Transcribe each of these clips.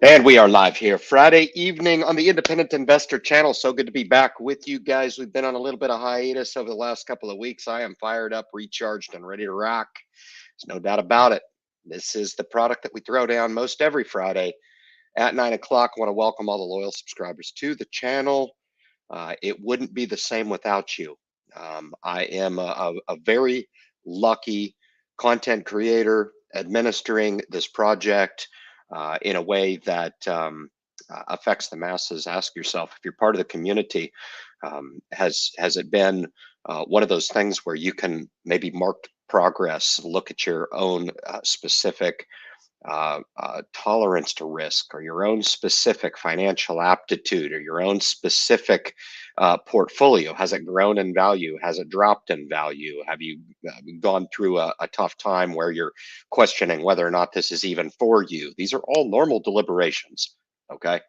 And we are live here Friday evening on the Independent Investor channel. So good to be back with you guys. We've been on a little bit of hiatus over the last couple of weeks. I am fired up, recharged, and ready to rock. There's no doubt about it. This is the product that we throw down most every Friday at 9 o'clock. I want to welcome all the loyal subscribers to the channel. It wouldn't be the same without you. I am a very lucky content creator administering this project in a way that affects the masses. Ask yourself, if you're part of the community, has it been one of those things where you can maybe mark progress, look at your own specific tolerance to risk, or your own specific financial aptitude, or your own specific portfolio? Has it grown in value? Has it dropped in value? Have you gone through a tough time where you're questioning whether or not this is even for you? These are all normal deliberations. Okay.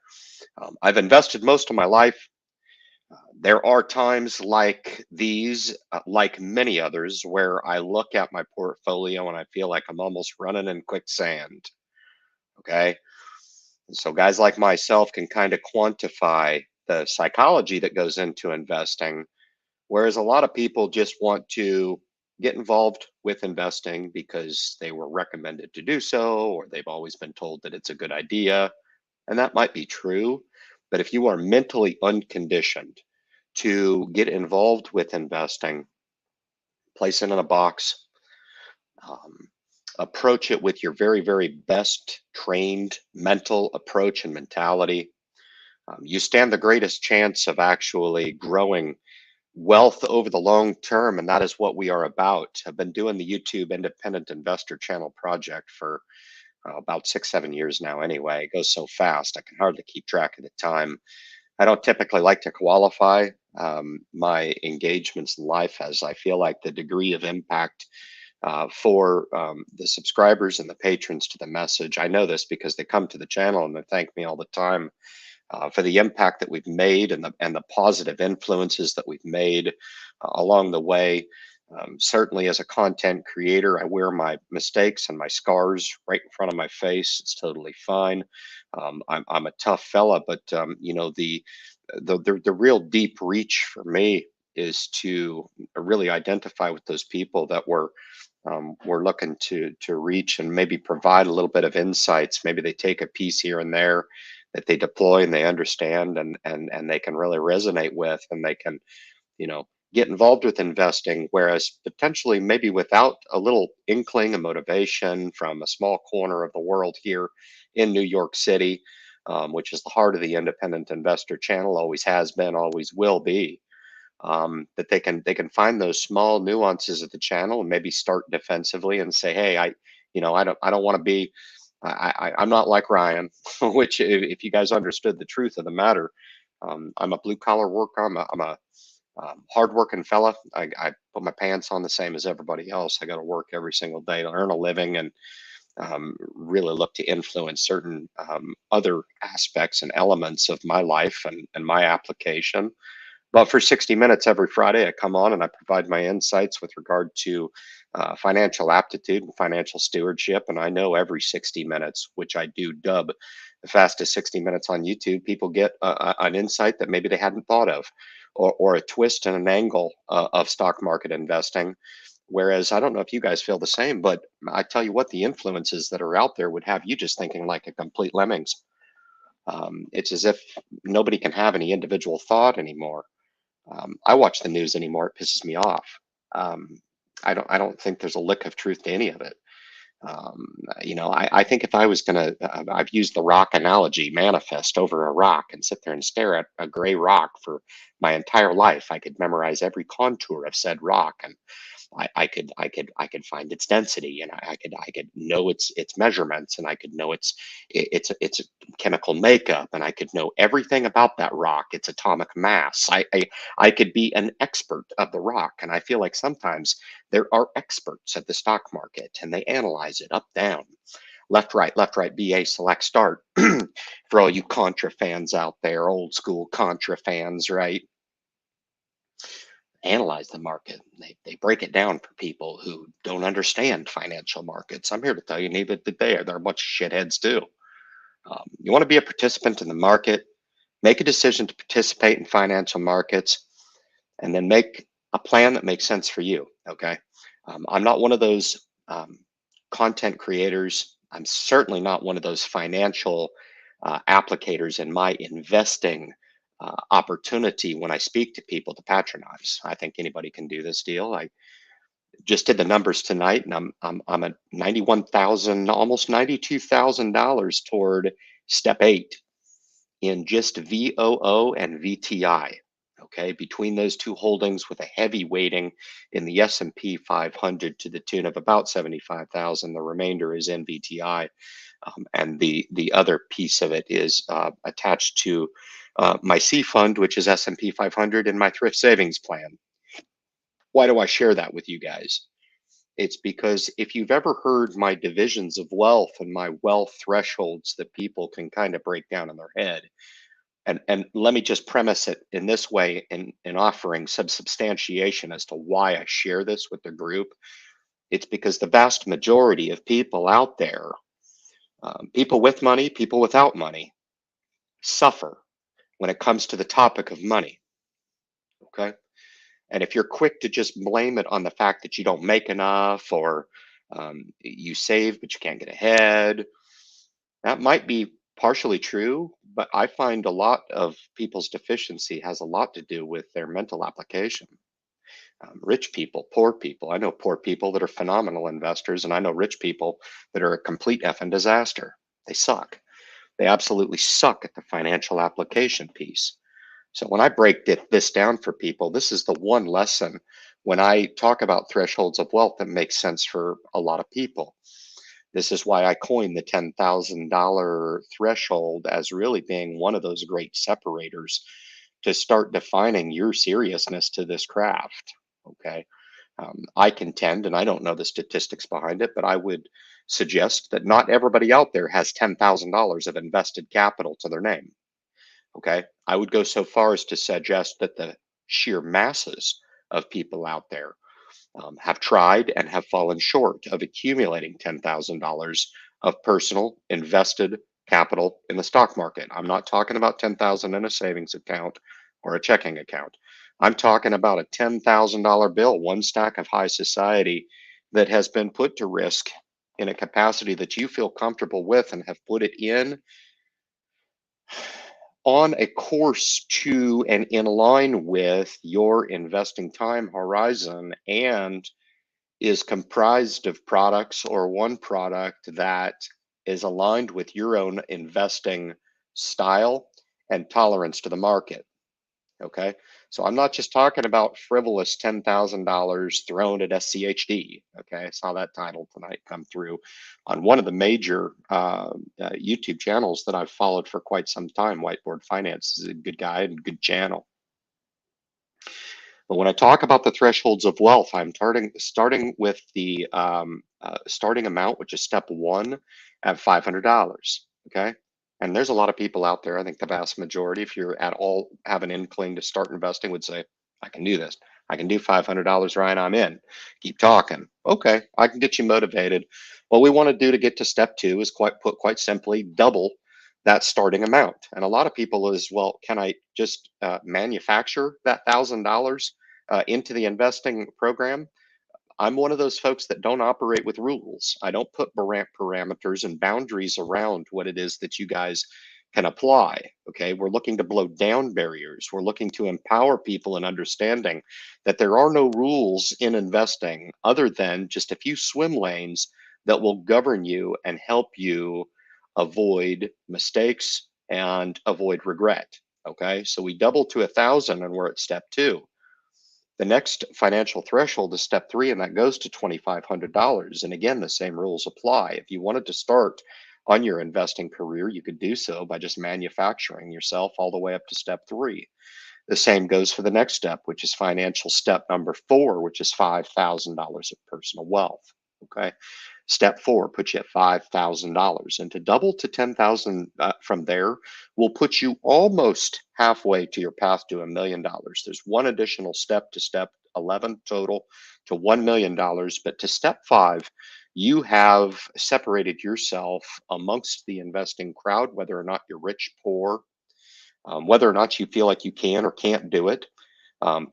I've invested most of my life. There are times like these, like many others, where I look at my portfolio and I feel like I'm almost running in quicksand. Okay. So guys like myself can kind of quantify the psychology that goes into investing, whereas a lot of people just want to get involved with investing because they were recommended to do so, or they've always been told that it's a good idea. And that might be true. But if you are mentally unconditioned to get involved with investing, place it in a box, um, approach it with your very, very best trained mental approach and mentality, you stand the greatest chance of actually growing wealth over the long term. And that is what we are about. I've been doing the YouTube Independent Investor Channel project for about 6, 7 years now. Anyway, it goes so fast, I can hardly keep track of the time. I don't typically like to qualify my engagements in life, as I feel like the degree of impact for the subscribers and the patrons to the message. I know this because they come to the channel and they thank me all the time for the impact that we've made, and the positive influences that we've made along the way. Certainly, as a content creator, I wear my mistakes and my scars right in front of my face. It's totally fine. I'm a tough fella, but you know, the real deep reach for me is to really identify with those people that we're looking to reach, and maybe provide a little bit of insights. Maybe they take a piece here and there that they deploy and they understand, and they can really resonate with, and they can, you know, get involved with investing, whereas potentially maybe without a little inkling of motivation from a small corner of the world here in New York City, which is the heart of the independent investor channel, always has been, always will be. That they can find those small nuances of the channel and maybe start defensively and say, hey, I don't want to be, I'm not like Ryan, which if you guys understood the truth of the matter, I'm a blue collar worker. I'm a hardworking fella. I put my pants on the same as everybody else. I got to work every single day to earn a living, and really look to influence certain other aspects and elements of my life and my application. But for 60 minutes every Friday, I come on and I provide my insights with regard to financial aptitude and financial stewardship. And I know every 60 minutes, which I do dub the fastest 60 minutes on YouTube, people get an insight that maybe they hadn't thought of, or a twist and an angle of stock market investing. Whereas I don't know if you guys feel the same, but I tell you what, the influences that are out there would have you just thinking like a complete lemmings. It's as if nobody can have any individual thought anymore. I watch the news anymore. It pisses me off. Um, I don't think there's a lick of truth to any of it. I think if I was gonna, I've used the rock analogy, manifest over a rock and sit there and stare at a gray rock for my entire life. I could memorize every contour of said rock, and I could find its density, and I could know its measurements, and I could know its chemical makeup, and I could know everything about that rock, its atomic mass. I could be an expert of the rock, and I feel like sometimes there are experts at the stock market, and they analyze it up, down, left, right, BA, select, start. For all you Contra fans out there, old school Contra fans, right? Analyze the market. They break it down for people who don't understand financial markets. I'm here to tell you, neither did they. They're a bunch of shitheads too. You want to be a participant in the market, make a decision to participate in financial markets, and then make a plan that makes sense for you. Okay. I'm not one of those content creators. I'm certainly not one of those financial applicators in my investing opportunity when I speak to people to patronize. I think anybody can do this deal. I just did the numbers tonight, and I'm at 91,000, almost $92,000 toward step 8 in just VOO and VTI. Okay, between those two holdings, with a heavy weighting in the S&P 500 to the tune of about 75,000. The remainder is in VTI, and the other piece of it is attached to my C fund, which is S&P 500, and my thrift savings plan. Why do I share that with you guys? It's because if you've ever heard my divisions of wealth and my wealth thresholds that people can kind of break down in their head, and let me just premise it in this way, in offering substantiation as to why I share this with the group. It's because the vast majority of people out there, people with money, people without money, suffer when it comes to the topic of money. Okay. And if you're quick to just blame it on the fact that you don't make enough, or you save but you can't get ahead, that might be partially true, but I find a lot of people's deficiency has a lot to do with their mental application. Rich people, poor people. I know poor people that are phenomenal investors, and I know rich people that are a complete effing disaster. They suck. They absolutely suck at the financial application piece. So when I break this down for people, this is the one lesson when I talk about thresholds of wealth that makes sense for a lot of people. This is why I coined the $10,000 threshold as really being one of those great separators to start defining your seriousness to this craft. Okay. I contend, and I don't know the statistics behind it, but I would suggest that not everybody out there has $10,000 of invested capital to their name. Okay. I would go so far as to suggest that the sheer masses of people out there have tried and have fallen short of accumulating $10,000 of personal invested capital in the stock market. I'm not talking about 10,000 in a savings account or a checking account. I'm talking about a $10,000 bill, one stack of high society that has been put to risk in a capacity that you feel comfortable with, and have put it in on a course to and in line with your investing time horizon, and is comprised of products or one product that is aligned with your own investing style and tolerance to the market. Okay. So I'm not just talking about frivolous $10,000 thrown at SCHD. Okay. I saw that title tonight come through on one of the major YouTube channels that I've followed for quite some time. Whiteboard Finance is a good guy and good channel. But when I talk about the thresholds of wealth, I'm starting with the starting amount, which is step 1 at $500. Okay. And there's a lot of people out there, I think the vast majority, if you're at all have an inkling to start investing, would say, I can do this. I can do $500, Ryan, I'm in. Keep talking. Okay, I can get you motivated. What we want to do to get to step 2 is quite simply double that starting amount. And a lot of people is, well, can I just manufacture that $1,000 into the investing program? I'm one of those folks that don't operate with rules. I don't put parameters and boundaries around what it is that you guys can apply. Okay. We're looking to blow down barriers. We're looking to empower people in understanding that there are no rules in investing other than just a few swim lanes that will govern you and help you avoid mistakes and avoid regret. Okay. So we double to 1,000 and we're at step 2. The next financial threshold is step 3, and that goes to $2,500. And again, the same rules apply. If you wanted to start on your investing career, you could do so by just manufacturing yourself all the way up to step 3. The same goes for the next step, which is financial step number 4, which is $5,000 of personal wealth. Okay. Step 4 puts you at $5,000, and to double to 10,000 from there will put you almost halfway to your path to $1 million. There's one additional step to step 11 total to $1 million, but to step 5, You have separated yourself amongst the investing crowd, whether or not you're rich, poor, whether or not you feel like you can or can't do it.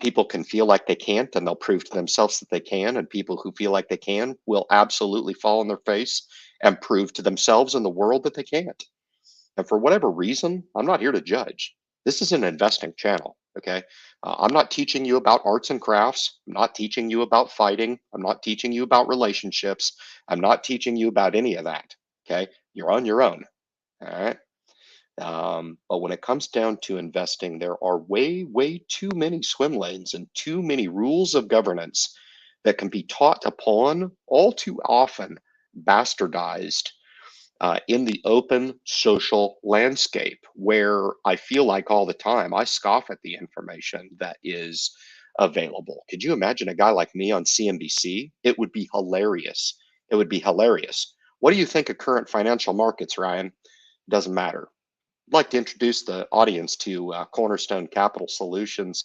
People can feel like they can't, and they'll prove to themselves that they can. And people who feel like they can will absolutely fall on their face and prove to themselves and the world that they can't. And for whatever reason, I'm not here to judge. This is an investing channel. Okay. I'm not teaching you about arts and crafts. I'm not teaching you about fighting. I'm not teaching you about relationships. I'm not teaching you about any of that. Okay. You're on your own. All right. But when it comes down to investing, there are way too many swim lanes and too many rules of governance that can be taught upon all too often, bastardized in the open social landscape, where I feel like all the time I scoff at the information that is available. Could you imagine a guy like me on CNBC? It would be hilarious. It would be hilarious. What do you think of current financial markets, Ryan? Doesn't matter. I'd like to introduce the audience to Cornerstone Capital Solutions,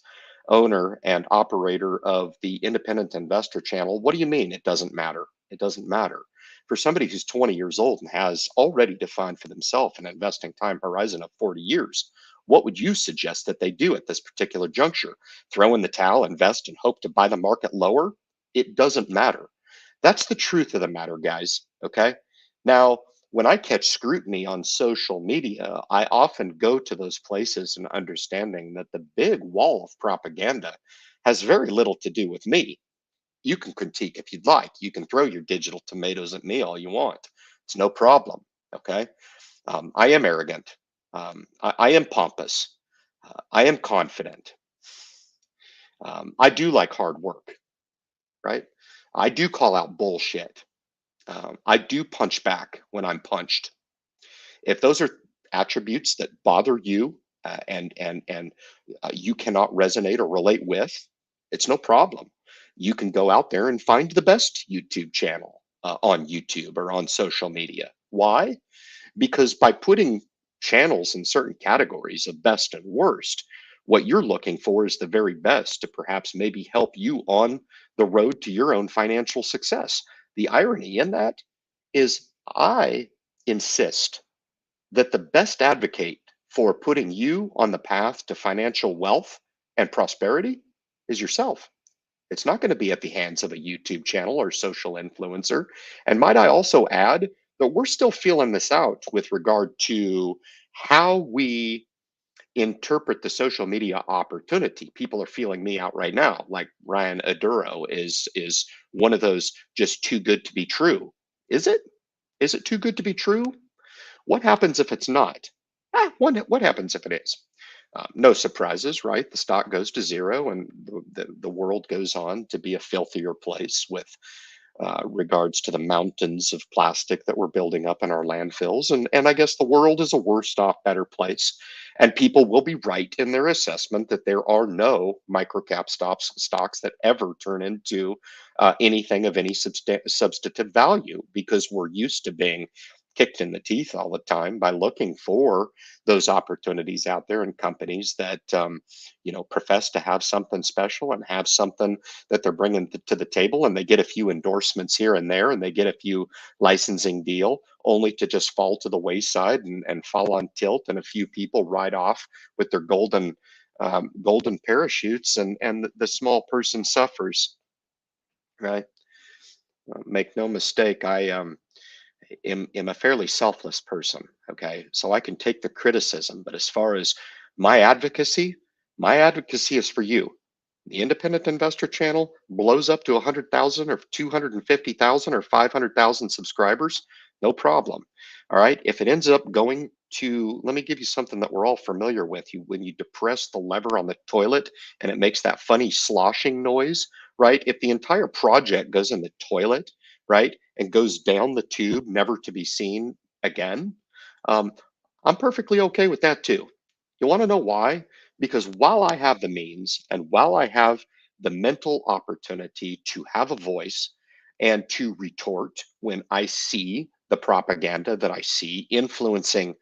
owner and operator of the Independent Investor Channel. What do you mean it doesn't matter? It doesn't matter. For somebody who's 20 years old and has already defined for themselves an investing time horizon of 40 years, what would you suggest that they do at this particular juncture? Throw in the towel, invest, and hope to buy the market lower? It doesn't matter. That's the truth of the matter, guys. Okay. Now, when I catch scrutiny on social media, I often go to those places and understanding that the big wall of propaganda has very little to do with me. You can critique if you'd like. You can throw your digital tomatoes at me all you want. It's no problem. Okay. I am arrogant. I am pompous. I am confident. I do like hard work, right? I do call out bullshit. I do punch back when I'm punched. If those are attributes that bother you and you cannot resonate or relate with, it's no problem. You can go out there and find the best YouTube channel on YouTube or on social media. Why? Because by putting channels in certain categories of best and worst, what you're looking for is the very best to perhaps maybe help you on the road to your own financial success. The irony in that is I insist that the best advocate for putting you on the path to financial wealth and prosperity is yourself. It's not going to be at the hands of a YouTube channel or social influencer. And might I also add that we're still feeling this out with regard to how we interpret the social media opportunity. People are feeling me out right now, like Ryan Aduro is one of those just too good to be true. Is it? Is it too good to be true? What happens if it's not? What happens if it is? No surprises, right? The stock goes to zero and the world goes on to be a filthier place with regards to the mountains of plastic that we're building up in our landfills. And I guess the world is a worse off, better place. And people will be right in their assessment that there are no microcap stocks that ever turn into anything of any substantive value, because we're used to being kicked in the teeth all the time by looking for those opportunities out there and companies that profess to have something special and have something that they're bringing to the table, and they get a few endorsements here and there and they get a few licensing deal, only to just fall to the wayside and fall on tilt, and a few people ride off with their golden parachutes, and the small person suffers, right? Make no mistake, I am a fairly selfless person. Okay. So I can take the criticism, but as far as my advocacy, my advocacy is for you. The Independent Investor Channel blows up to 100,000 or 250,000 or 500,000 subscribers, no problem. All right. If it ends up going to, let me give you something that we're all familiar with. When you depress the lever on the toilet and it makes that funny sloshing noise, right? If the entire project goes in the toilet, right, and goes down the tube, never to be seen again, um, I'm perfectly okay with that too. You want to know why? Because while I have the means and while I have the mental opportunity to have a voice and to retort when I see the propaganda that I see influencing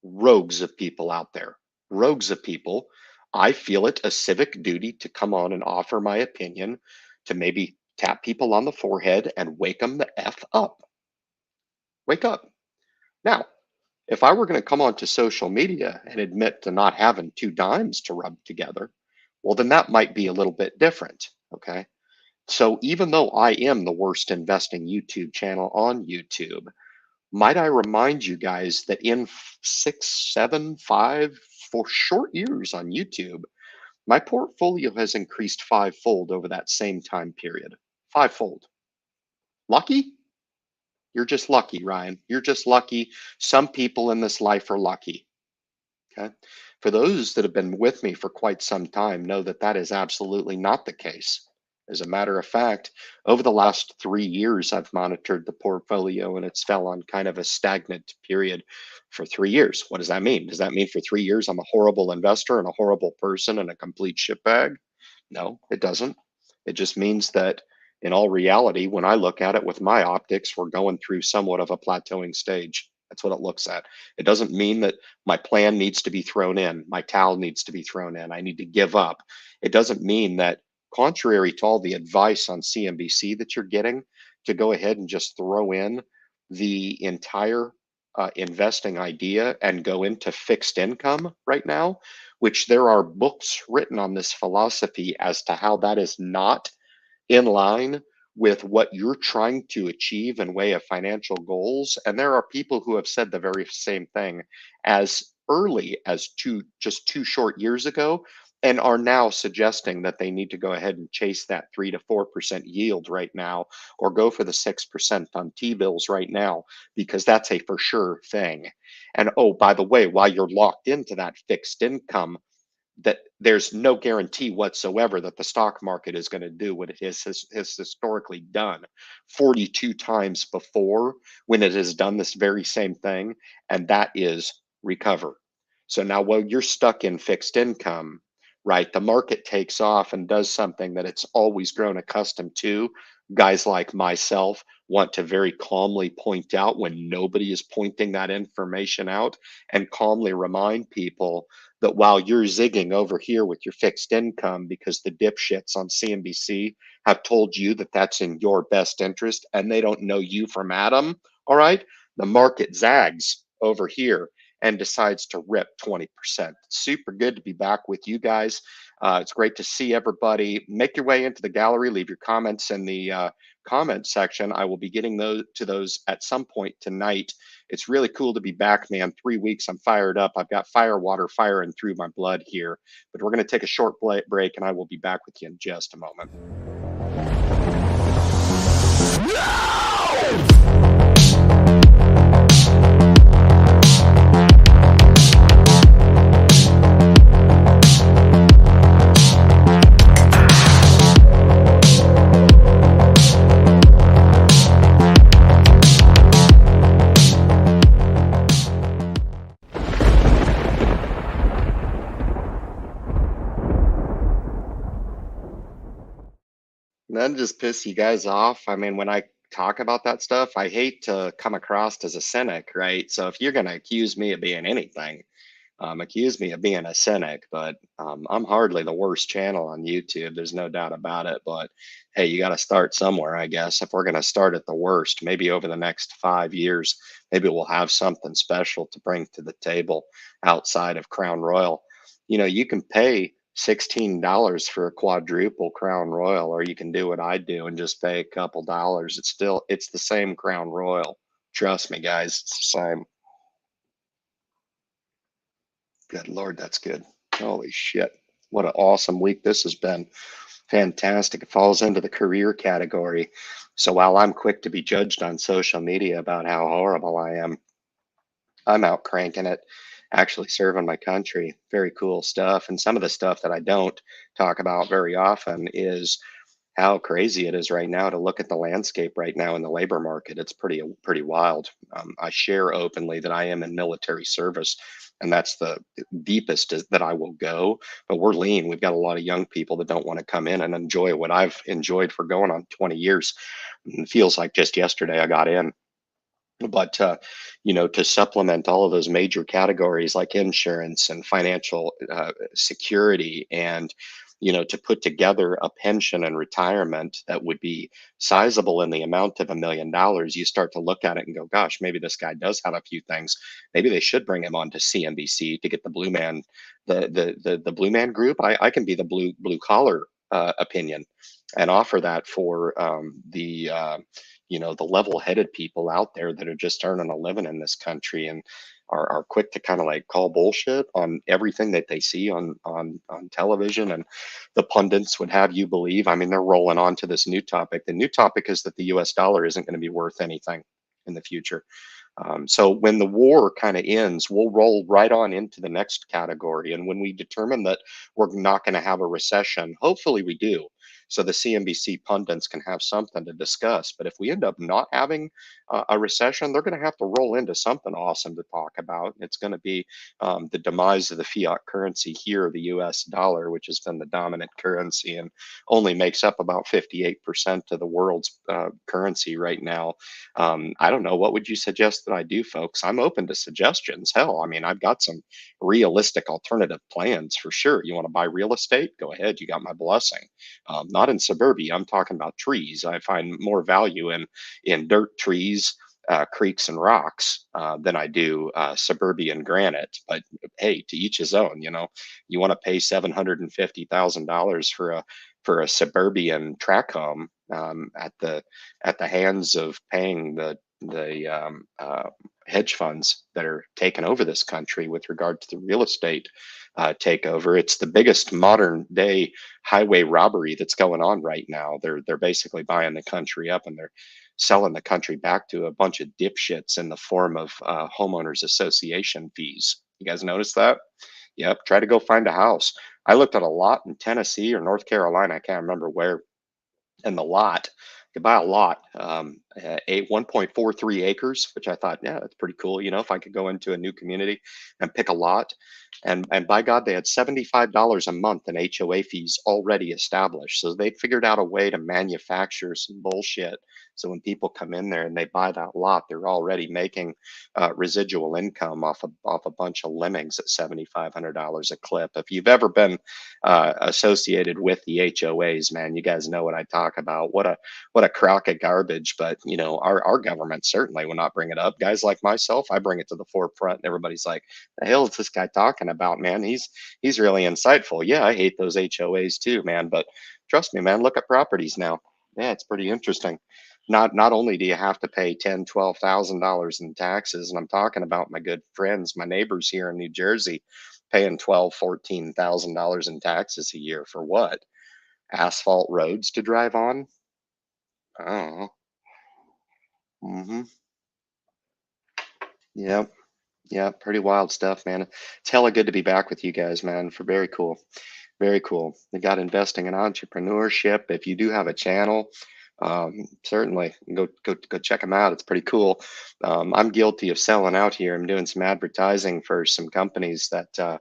rogues of people out there, rogues of people, I feel it a civic duty to come on and offer my opinion, to maybe Tap people on the forehead and wake them the F up. Wake up. Now, if I were going to come onto social media and admit to not having two dimes to rub together, well, then that might be a little bit different. Okay. So even though I am the worst investing YouTube channel on YouTube, might I remind you guys that in 6, 7, 5, for short years on YouTube, my portfolio has increased fivefold over that same time period. Fivefold. Lucky? You're just lucky, Ryan. You're just lucky. Some people in this life are lucky. Okay. For those that have been with me for quite some time, know that that is absolutely not the case. As a matter of fact, over the last 3 years, I've monitored the portfolio and it's fell on kind of a stagnant period for 3 years. What does that mean? Does that mean for 3 years I'm a horrible investor and a horrible person and a complete shitbag? No, it doesn't. It just means that in all reality, when I look at it with my optics, we're going through somewhat of a plateauing stage. That's what it looks at. It doesn't mean that my plan needs to be thrown in, my towel needs to be thrown in, I need to give up. It doesn't mean that, contrary to all the advice on CNBC that you're getting, to go ahead and just throw in the entire investing idea and go into fixed income right now, which there are books written on this philosophy as to how that is not in line with what you're trying to achieve in way of financial goals. And there are people who have said the very same thing as early as just 2 short years ago, and are now suggesting that they need to go ahead and chase that 3 to 4% yield right now, or go for the 6% on T-bills right now, because that's a for sure thing. And oh, by the way, while you're locked into that fixed income, that there's no guarantee whatsoever that the stock market is going to do what it has historically done 42 times before, when it has done this very same thing, and that is recover. So now, while you're stuck in fixed income, right, the market takes off and does something that it's always grown accustomed to. Guys like myself want to very calmly point out when nobody is pointing that information out, and calmly remind people that while you're zigging over here with your fixed income because the dipshits on CNBC have told you that that's in your best interest and they don't know you from Adam, all right, the market zags over here and decides to rip 20%. Super good to be back with you guys. It's great to see everybody. Make your way into the gallery. Leave your comments in the comment section. I will be getting those at some point tonight. It's really cool to be back, man. 3 weeks, I'm fired up. I've got fire water firing through my blood here. But we're going to take a short break, and I will be back with you in just a moment. That just piss you guys off. I mean, when I talk about that stuff, I hate to come across as a cynic, right? So if you're going to accuse me of being anything, accuse me of being a cynic, but I'm hardly the worst channel on YouTube. There's no doubt about it. But hey, you got to start somewhere, I guess. If we're going to start at the worst, maybe over the next 5 years, maybe we'll have something special to bring to the table outside of Crown Royal. You know, you can pay $16 for a quadruple Crown Royal, or you can do what I do and just pay a couple dollars. It's the same Crown Royal. Trust me, guys, it's the same. Good Lord, that's good. Holy shit. What an awesome week this has been. Fantastic. It falls into the career category. So while I'm quick to be judged on social media about how horrible I am, I'm out cranking it, actually serving my country. Very cool stuff. And some of the stuff that I don't talk about very often is how crazy it is right now to look at the landscape right now in the labor market. It's pretty wild. I share openly that I am in military service, and that's the deepest that I will go. But we're lean. We've got a lot of young people that don't want to come in and enjoy what I've enjoyed for going on 20 years. It feels like just yesterday I got in. But to supplement all of those major categories like insurance and financial security and to put together a pension and retirement that would be sizable in the amount of $1 million, you start to look at it and go, gosh, maybe this guy does have a few things. Maybe they should bring him on to CNBC to get the blue man, the blue man group. I can be the blue collar opinion and offer that for the level-headed people out there that are just earning a living in this country and are quick to kind of like call bullshit on everything that they see on television, and the pundits would have you believe. I mean, they're rolling on to this new topic. The new topic is that the US dollar isn't going to be worth anything in the future. So when the war kind of ends, we'll roll right on into the next category. And when we determine that we're not going to have a recession, hopefully we do, so the CNBC pundits can have something to discuss. But if we end up not having a recession, they're going to have to roll into something awesome to talk about. It's going to be the demise of the fiat currency here, the US dollar, which has been the dominant currency and only makes up about 58% of the world's currency right now. I don't know. What would you suggest that I do, folks? I'm open to suggestions. Hell, I mean, I've got some realistic alternative plans for sure. You want to buy real estate? Go ahead. You got my blessing. Not in suburbia. I'm talking about trees. I find more value in dirt trees, creeks and rocks than I do suburban granite. But hey, to each his own. You want to pay $750,000 for a suburban track home at the hands of paying the hedge funds that are taking over this country with regard to the real estate takeover. It's the biggest modern day highway robbery that's going on right now. They're basically buying the country up, and they're selling the country back to a bunch of dipshits in the form of homeowners association fees. You guys notice that? Yep. Try to go find a house. I looked at a lot in Tennessee or North Carolina. I can't remember where, and the lot, you could buy a lot, 1.43 acres, which I thought, yeah, that's pretty cool. If I could go into a new community and pick a lot, and by God, they had $75 a month in HOA fees already established. So they figured out a way to manufacture some bullshit. So when people come in there and they buy that lot, they're already making residual income off a bunch of lemmings at $7,500 a clip. If you've ever been associated with the HOAs, man, you guys know what I talk about. What a crock of garbage. But our government certainly will not bring it up. Guys like myself, I bring it to the forefront, and everybody's like, "The hell is this guy talking about, man? He's really insightful." Yeah, I hate those HOAs too, man. But trust me, man, look at properties now. Yeah, it's pretty interesting. Not only do you have to pay $10,000, $12,000 in taxes, and I'm talking about my good friends, my neighbors here in New Jersey, paying $14,000 in taxes a year for what? Asphalt roads to drive on? Oh, mm-hmm. Yep. Yeah, pretty wild stuff, man. It's hella good to be back with you guys, man. For very cool. Very cool. They got investing in entrepreneurship. If you do have a channel, certainly go check them out. It's pretty cool. I'm guilty of selling out here. I'm doing some advertising for some companies that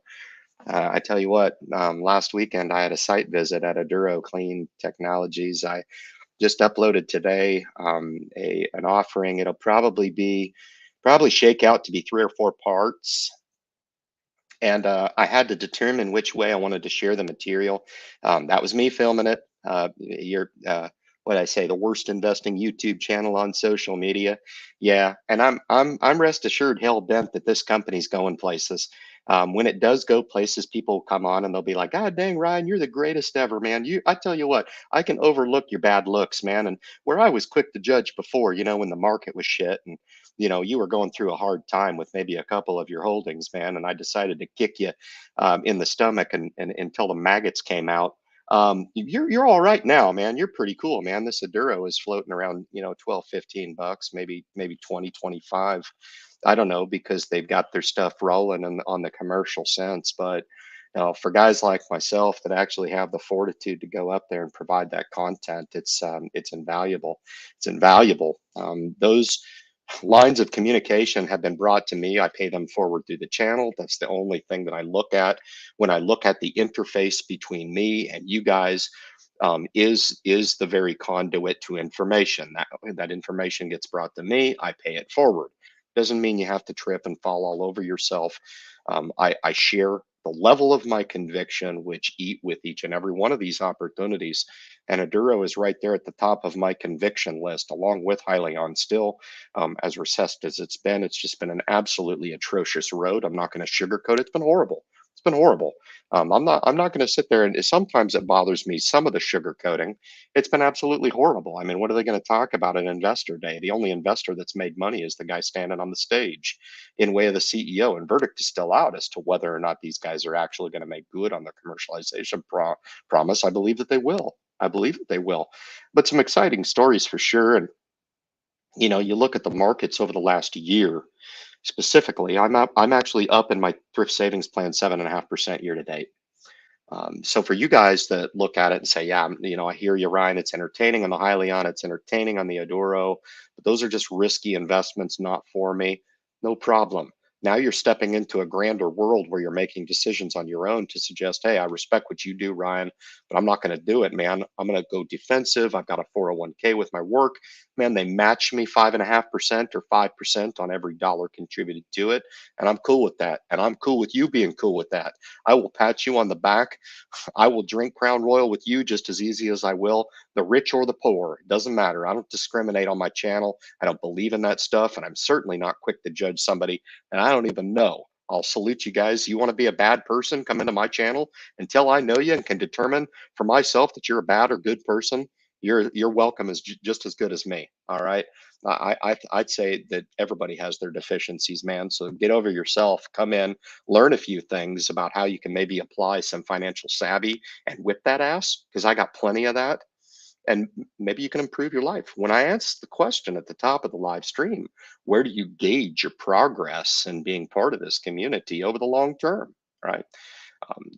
I tell you what, last weekend I had a site visit at Aduro Clean Technologies. I just uploaded today an offering. It'll probably shake out to be 3 or 4 parts, and I had to determine which way I wanted to share the material. That was me filming it. What I say, the worst investing YouTube channel on social media. Yeah, and I'm rest assured, hell bent that this company's going places. When it does go places, people come on and they'll be like, "God dang, Ryan, you're the greatest ever, man. I tell you what, I can overlook your bad looks, man." And where I was quick to judge before, when the market was shit and you were going through a hard time with maybe a couple of your holdings, man, and I decided to kick you in the stomach and until the maggots came out. You're all right now, man. You're pretty cool, man. This Aduro is floating around, 12, $15, maybe 20, 25. I don't know, because they've got their stuff rolling on the commercial sense. But for guys like myself that actually have the fortitude to go up there and provide that content, it's invaluable. It's invaluable. Those lines of communication have been brought to me. I pay them forward through the channel. That's the only thing that I look at when I look at the interface between me and you guys. Is the very conduit to information. That information gets brought to me. I pay it forward. Doesn't mean you have to trip and fall all over yourself. I share the level of my conviction, which eat with each and every one of these opportunities. And Aduro is right there at the top of my conviction list, along with Hyliion. Still, as recessed as it's just been an absolutely atrocious road. I'm not going to sugarcoat it. It's been horrible. It's been horrible. I'm not going to sit there, and sometimes it bothers me, some of the sugarcoating. It's been absolutely horrible. I mean, what are they going to talk about at Investor Day? The only investor that's made money is the guy standing on the stage in way of the CEO, and verdict is still out as to whether or not these guys are actually going to make good on the commercialization promise. I believe that they will. I believe that they will. But some exciting stories for sure. And you look at the markets over the last year specifically. I'm actually up in my thrift savings plan 7.5% year to date. So for you guys that look at it and say, yeah, I hear you, Ryan, it's entertaining on the Hyliion, it's entertaining on the Aduro, but those are just risky investments, not for me. No problem. Now you're stepping into a grander world where you're making decisions on your own to suggest, hey, I respect what you do, Ryan, but I'm not going to do it, man. I'm going to go defensive. I've got a 401k with my work. Man, they match me 5.5% or 5% on every dollar contributed to it. And I'm cool with that. And I'm cool with you being cool with that. I will pat you on the back. I will drink Crown Royal with you just as easy as I will the rich or the poor. It doesn't matter. I don't discriminate on my channel. I don't believe in that stuff. And I'm certainly not quick to judge somebody and I don't even know. I'll salute you guys. You want to be a bad person? Come into my channel until I know you and can determine for myself that you're a bad or good person. Your welcome is just as good as me. All right. I'd say that everybody has their deficiencies, man. So get over yourself, come in, learn a few things about how you can maybe apply some financial savvy and whip that ass, because I got plenty of that. And maybe you can improve your life. When I asked the question at the top of the live stream, where do you gauge your progress in being part of this community over the long term, right?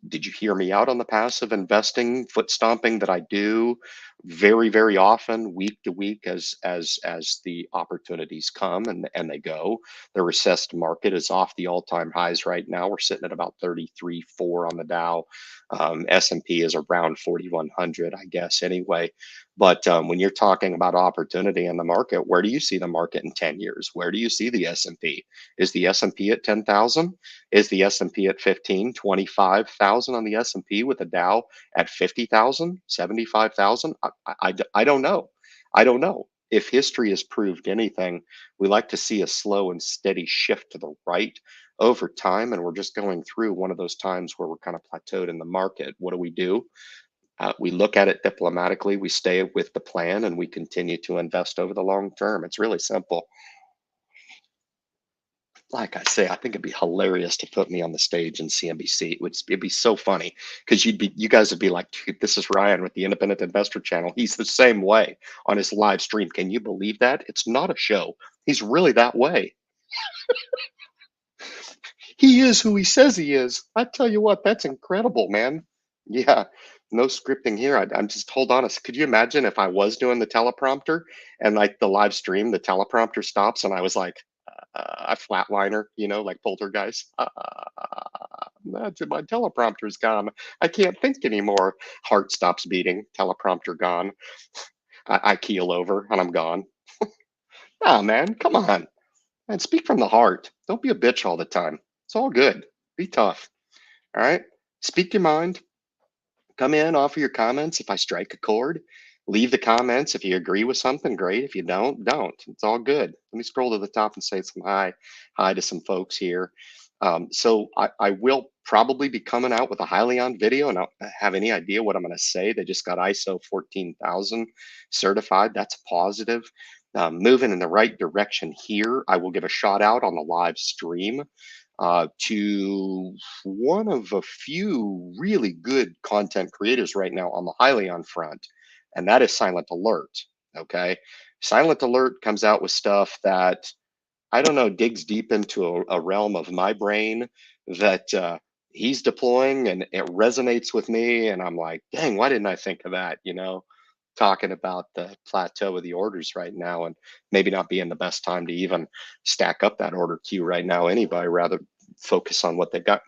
Did you hear me out on the passive investing, foot stomping that I do very, very often, week to week, as the opportunities come and they go? The recessed market is off the all-time highs right now. We're sitting at about 33.4 on the Dow. S&P is around 4,100, I guess, anyway. But when you're talking about opportunity in the market, where do you see the market in 10 years? Where do you see the S&P? Is the S&P at 10,000? Is the S&P at 15, 25,000 on the S&P with the Dow at 50,000, 75,000? I don't know. I don't know. If history has proved anything, we like to see a slow and steady shift to the right over time. And we're just going through one of those times where we're kind of plateaued in the market. What do? We look at it diplomatically, we stay with the plan, and we continue to invest over the long term. It's really simple. Like I say, I think it'd be hilarious to put me on the stage in CNBC. It'd be so funny because you guys would be like, dude, this is Ryan with the Independent Investor Channel. He's the same way on his live stream. Can you believe that? It's not a show. He's really that way. He is who he says he is. I tell you what, that's incredible, man. Yeah, no scripting here. I'm just, hold on. Could you imagine if I was doing the teleprompter and like the live stream, the teleprompter stops and I was like, a flatliner, like Poltergeist. Imagine my teleprompter's gone. I can't think anymore. Heart stops beating. Teleprompter gone. I keel over and I'm gone. Ah, man, come on. Man, speak from the heart. Don't be a bitch all the time. It's all good. Be tough. All right. Speak your mind. Come in, offer your comments. If I strike a chord, leave the comments. If you agree with something, great. If you don't. It's all good. Let me scroll to the top and say some hi to some folks here. So I will probably be coming out with a Hyliion video, and I don't have any idea what I'm going to say. They just got ISO 14,000 certified. That's positive. Moving in the right direction here. I will give a shout out on the live stream to one of a few really good content creators right now on the Hyliion front, and that is Silent Alert. Okay. Silent Alert comes out with stuff that I don't know, digs deep into a realm of my brain that he's deploying, and it resonates with me. And I'm like, dang, why didn't I think of that? Talking about the plateau of the orders right now, and maybe not being the best time to even stack up that order queue right now anyway, rather focus on what they've got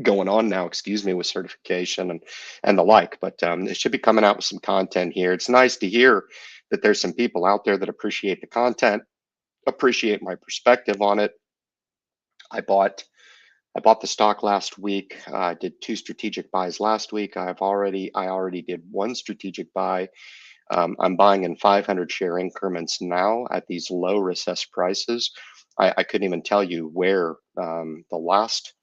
going on now, excuse me, with certification and the like. But it should be coming out with some content here. It's nice to hear that there's some people out there that appreciate the content, appreciate my perspective on it. I bought I bought the stock last week. I did 2 strategic buys last week. I already did 1 strategic buy. I'm buying in 500 share increments now at these low recessed prices. I couldn't even tell you where the last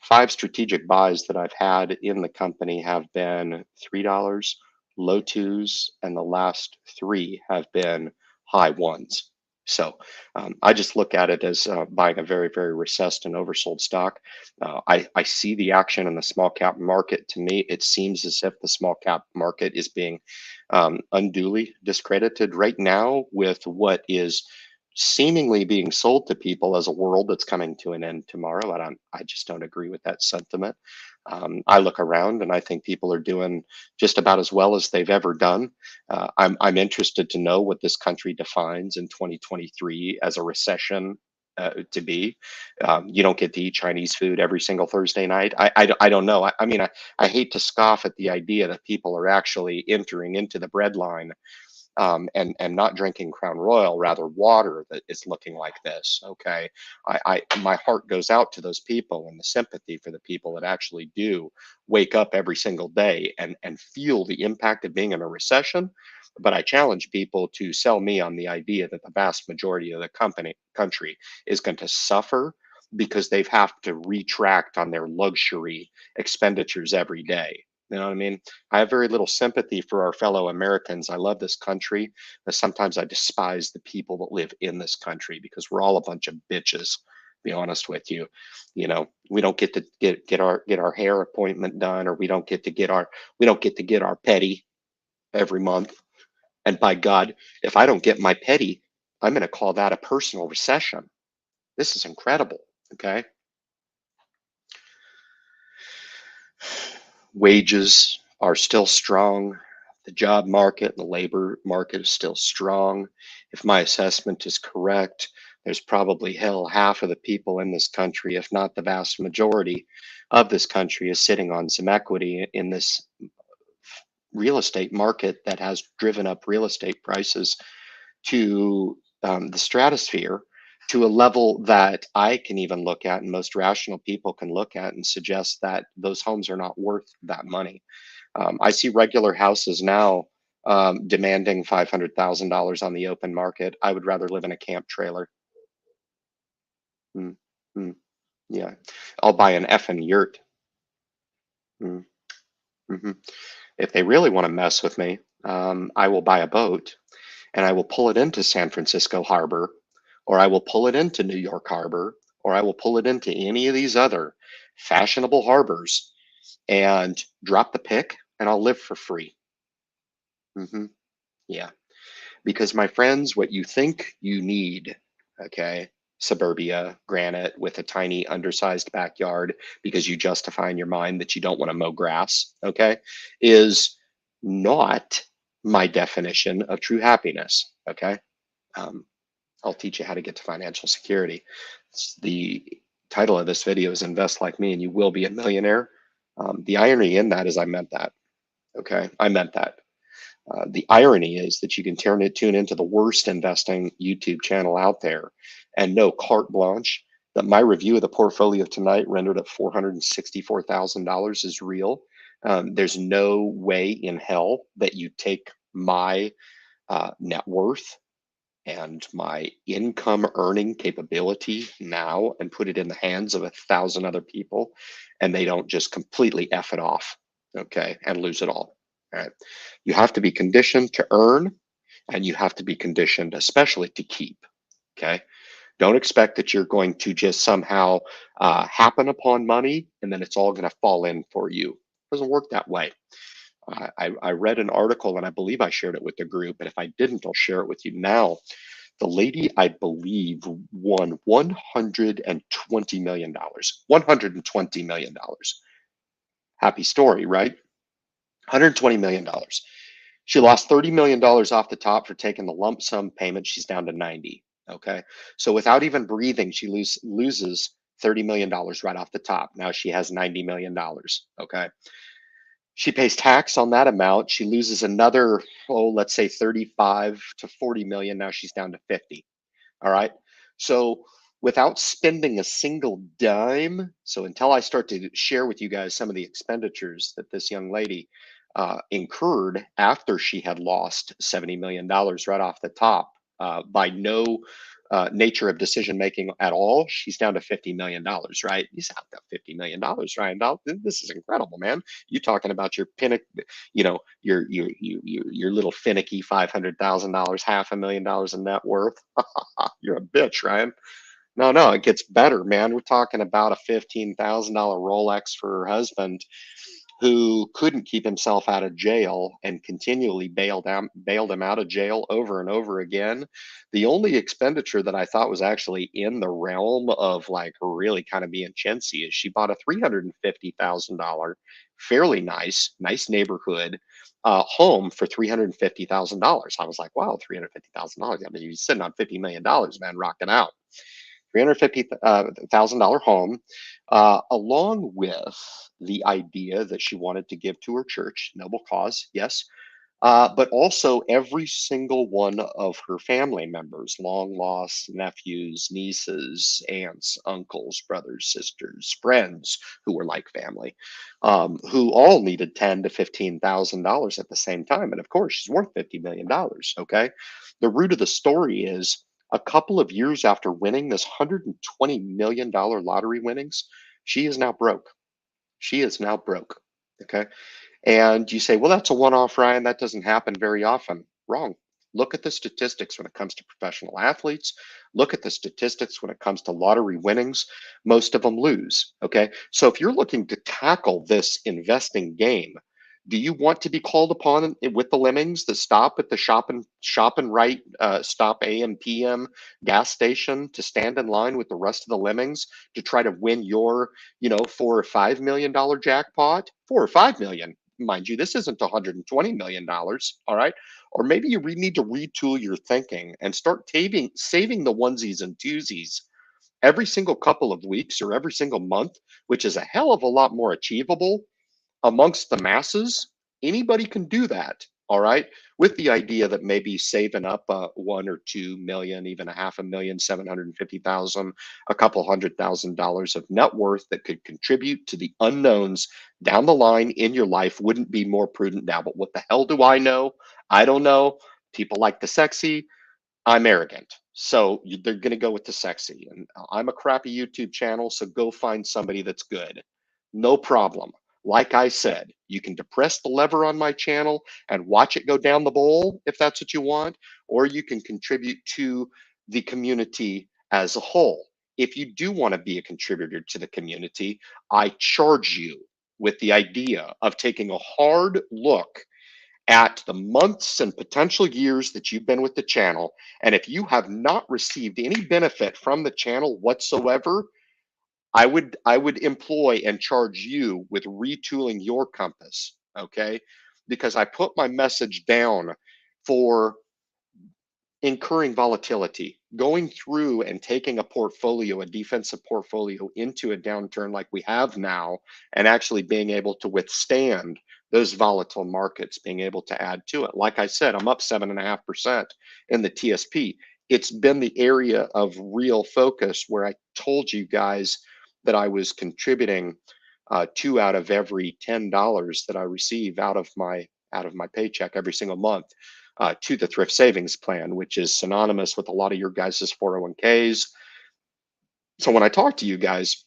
5 strategic buys that I've had in the company have been $3, low twos, and the last 3 have been high ones. So I just look at it as buying a very, very recessed and oversold stock. I see the action in the small cap market. To me, it seems as if the small cap market is being unduly discredited right now with what is seemingly being sold to people as a world that's coming to an end tomorrow. I just don't agree with that sentiment. I look around and I think people are doing just about as well as they've ever done. I'm interested to know what this country defines in 2023 as a recession to be. You don't get to eat Chinese food every single Thursday night. I don't know. I mean, I hate to scoff at the idea that people are actually entering into the breadline and not drinking Crown Royal, rather water that is looking like this. Okay, my heart goes out to those people and the sympathy for the people that actually do wake up every single day and feel the impact of being in a recession. But I challenge people to sell me on the idea that the vast majority of the country is going to suffer because they've have to retract on their luxury expenditures every day. You know what I mean? I have very little sympathy for our fellow Americans. I love this country, but sometimes I despise the people that live in this country because we're all a bunch of bitches. Be honest with you, we don't get to get our hair appointment done, or we don't get to get our petty every month. And by God, if I don't get my petty, I'm going to call that a personal recession. This is incredible. Okay, wages are still strong. The job market and the labor market is still strong. If my assessment is correct, there's probably half of the people in this country, if not the vast majority of this country, is sitting on some equity in this real estate market that has driven up real estate prices to the stratosphere, to a level that I can even look at and most rational people can look at and suggest that those homes are not worth that money. I see regular houses now demanding $500,000 on the open market. I would rather live in a camp trailer. Mm, mm, yeah, I'll buy an effing yurt. Mm, mhm. If they really want to mess with me, I will buy a boat and I will pull it into San Francisco Harbor, or I will pull it into New York Harbor, or I will pull it into any of these other fashionable harbors and drop the pick, and I'll live for free. Hmm. Yeah. Because, my friends, what you think you need, okay, suburbia, granite with a tiny undersized backyard because you justify in your mind that you don't want to mow grass, okay, is not my definition of true happiness, okay? Um, I'll teach you how to get to financial security. The title of this video is Invest Like Me and You Will Be a Millionaire. The irony in that is I meant that, okay? I meant that. The irony is that you can tune into the worst investing YouTube channel out there and know carte blanche that my review of the portfolio tonight, rendered at $464,000, is real. There's no way in hell that you take my net worth and my income earning capability now and put it in the hands of 1,000 other people and they don't just completely F it off, okay, and lose it all. All right. You have to be conditioned to earn, and you have to be conditioned especially to keep. Okay. Don't expect that you're going to just somehow happen upon money and then it's all going to fall in for you. It doesn't work that way. I read an article and I believe I shared it with the group, and if I didn't, I'll share it with you now. The lady, I believe, won $120 million. $120 million. Happy story, right? $120 million. She lost $30 million off the top for taking the lump sum payment. She's down to 90. Okay. So without even breathing, she loses $30 million right off the top. Now she has $90 million. Okay. She pays tax on that amount. She loses another, let's say 35 to 40 million. Now she's down to 50. All right. So without spending a single dime. So until I start to share with you guys some of the expenditures that this young lady incurred after she had lost $70 million right off the top, by no nature of decision making at all, she's down to $50 million, right? He's out to $50 million, Ryan. This is incredible, man. You talking about your your little finicky $500,000, $500,000 in net worth. You're a bitch, Ryan. No, no, it gets better, man. We're talking about a $15,000 Rolex for her husband who couldn't keep himself out of jail and continually bailed him out of jail over and over again. The only expenditure that I thought was actually in the realm of like really kind of being chintzy is she bought a $350,000 fairly nice neighborhood home for $350,000. I was like, wow, $350,000. I mean, you're sitting on $50 million, man, rocking out. $350,000 home, along with the idea that she wanted to give to her church, noble cause, yes, but also every single one of her family members, long lost nephews, nieces, aunts, uncles, brothers, sisters, friends who were like family, who all needed $10,000 to $15,000 at the same time. And of course, she's worth $50 million. Okay, the root of the story is a couple of years after winning this $120 million lottery winnings, she is now broke. She is now broke. Okay. And you say, well, that's a one off, Ryan. That doesn't happen very often. Wrong. Look at the statistics when it comes to professional athletes. Look at the statistics when it comes to lottery winnings. Most of them lose. Okay. So if you're looking to tackle this investing game, do you want to be called upon with the lemmings that stop at the shop and right stop AM PM gas station to stand in line with the rest of the lemmings to try to win your $4 or $5 million jackpot? 4 or 5 million, mind you, this isn't $120 million. All right. Or maybe you need to retool your thinking and start saving the onesies and twosies every single couple of weeks or every single month, which is a hell of a lot more achievable amongst the masses. Anybody can do that. All right. With the idea that maybe saving up 1 or 2 million, even a half a million, 750,000, a couple $100,000 of net worth that could contribute to the unknowns down the line in your life wouldn't be more prudent now. But what the hell do I know? I don't know. People like the sexy. I'm arrogant. So they're going to go with the sexy. And I'm a crappy YouTube channel. So go find somebody that's good. No problem. Like I said, you can depress the lever on my channel and watch it go down the bowl if that's what you want, or you can contribute to the community as a whole. If you do want to be a contributor to the community, I charge you with the idea of taking a hard look at the months and potential years that you've been with the channel. And if you have not received any benefit from the channel whatsoever, I would employ and charge you with retooling your compass, okay? Because I put my message down for incurring volatility, going through and taking a portfolio, a defensive portfolio into a downturn like we have now, and actually being able to withstand those volatile markets, being able to add to it. Like I said, I'm up 7.5% in the TSP. It's been the area of real focus where I told you guys that I was contributing 2 out of every $10 that I receive out of my paycheck every single month to the thrift savings plan, which is synonymous with a lot of your guys' 401ks. So when I talk to you guys,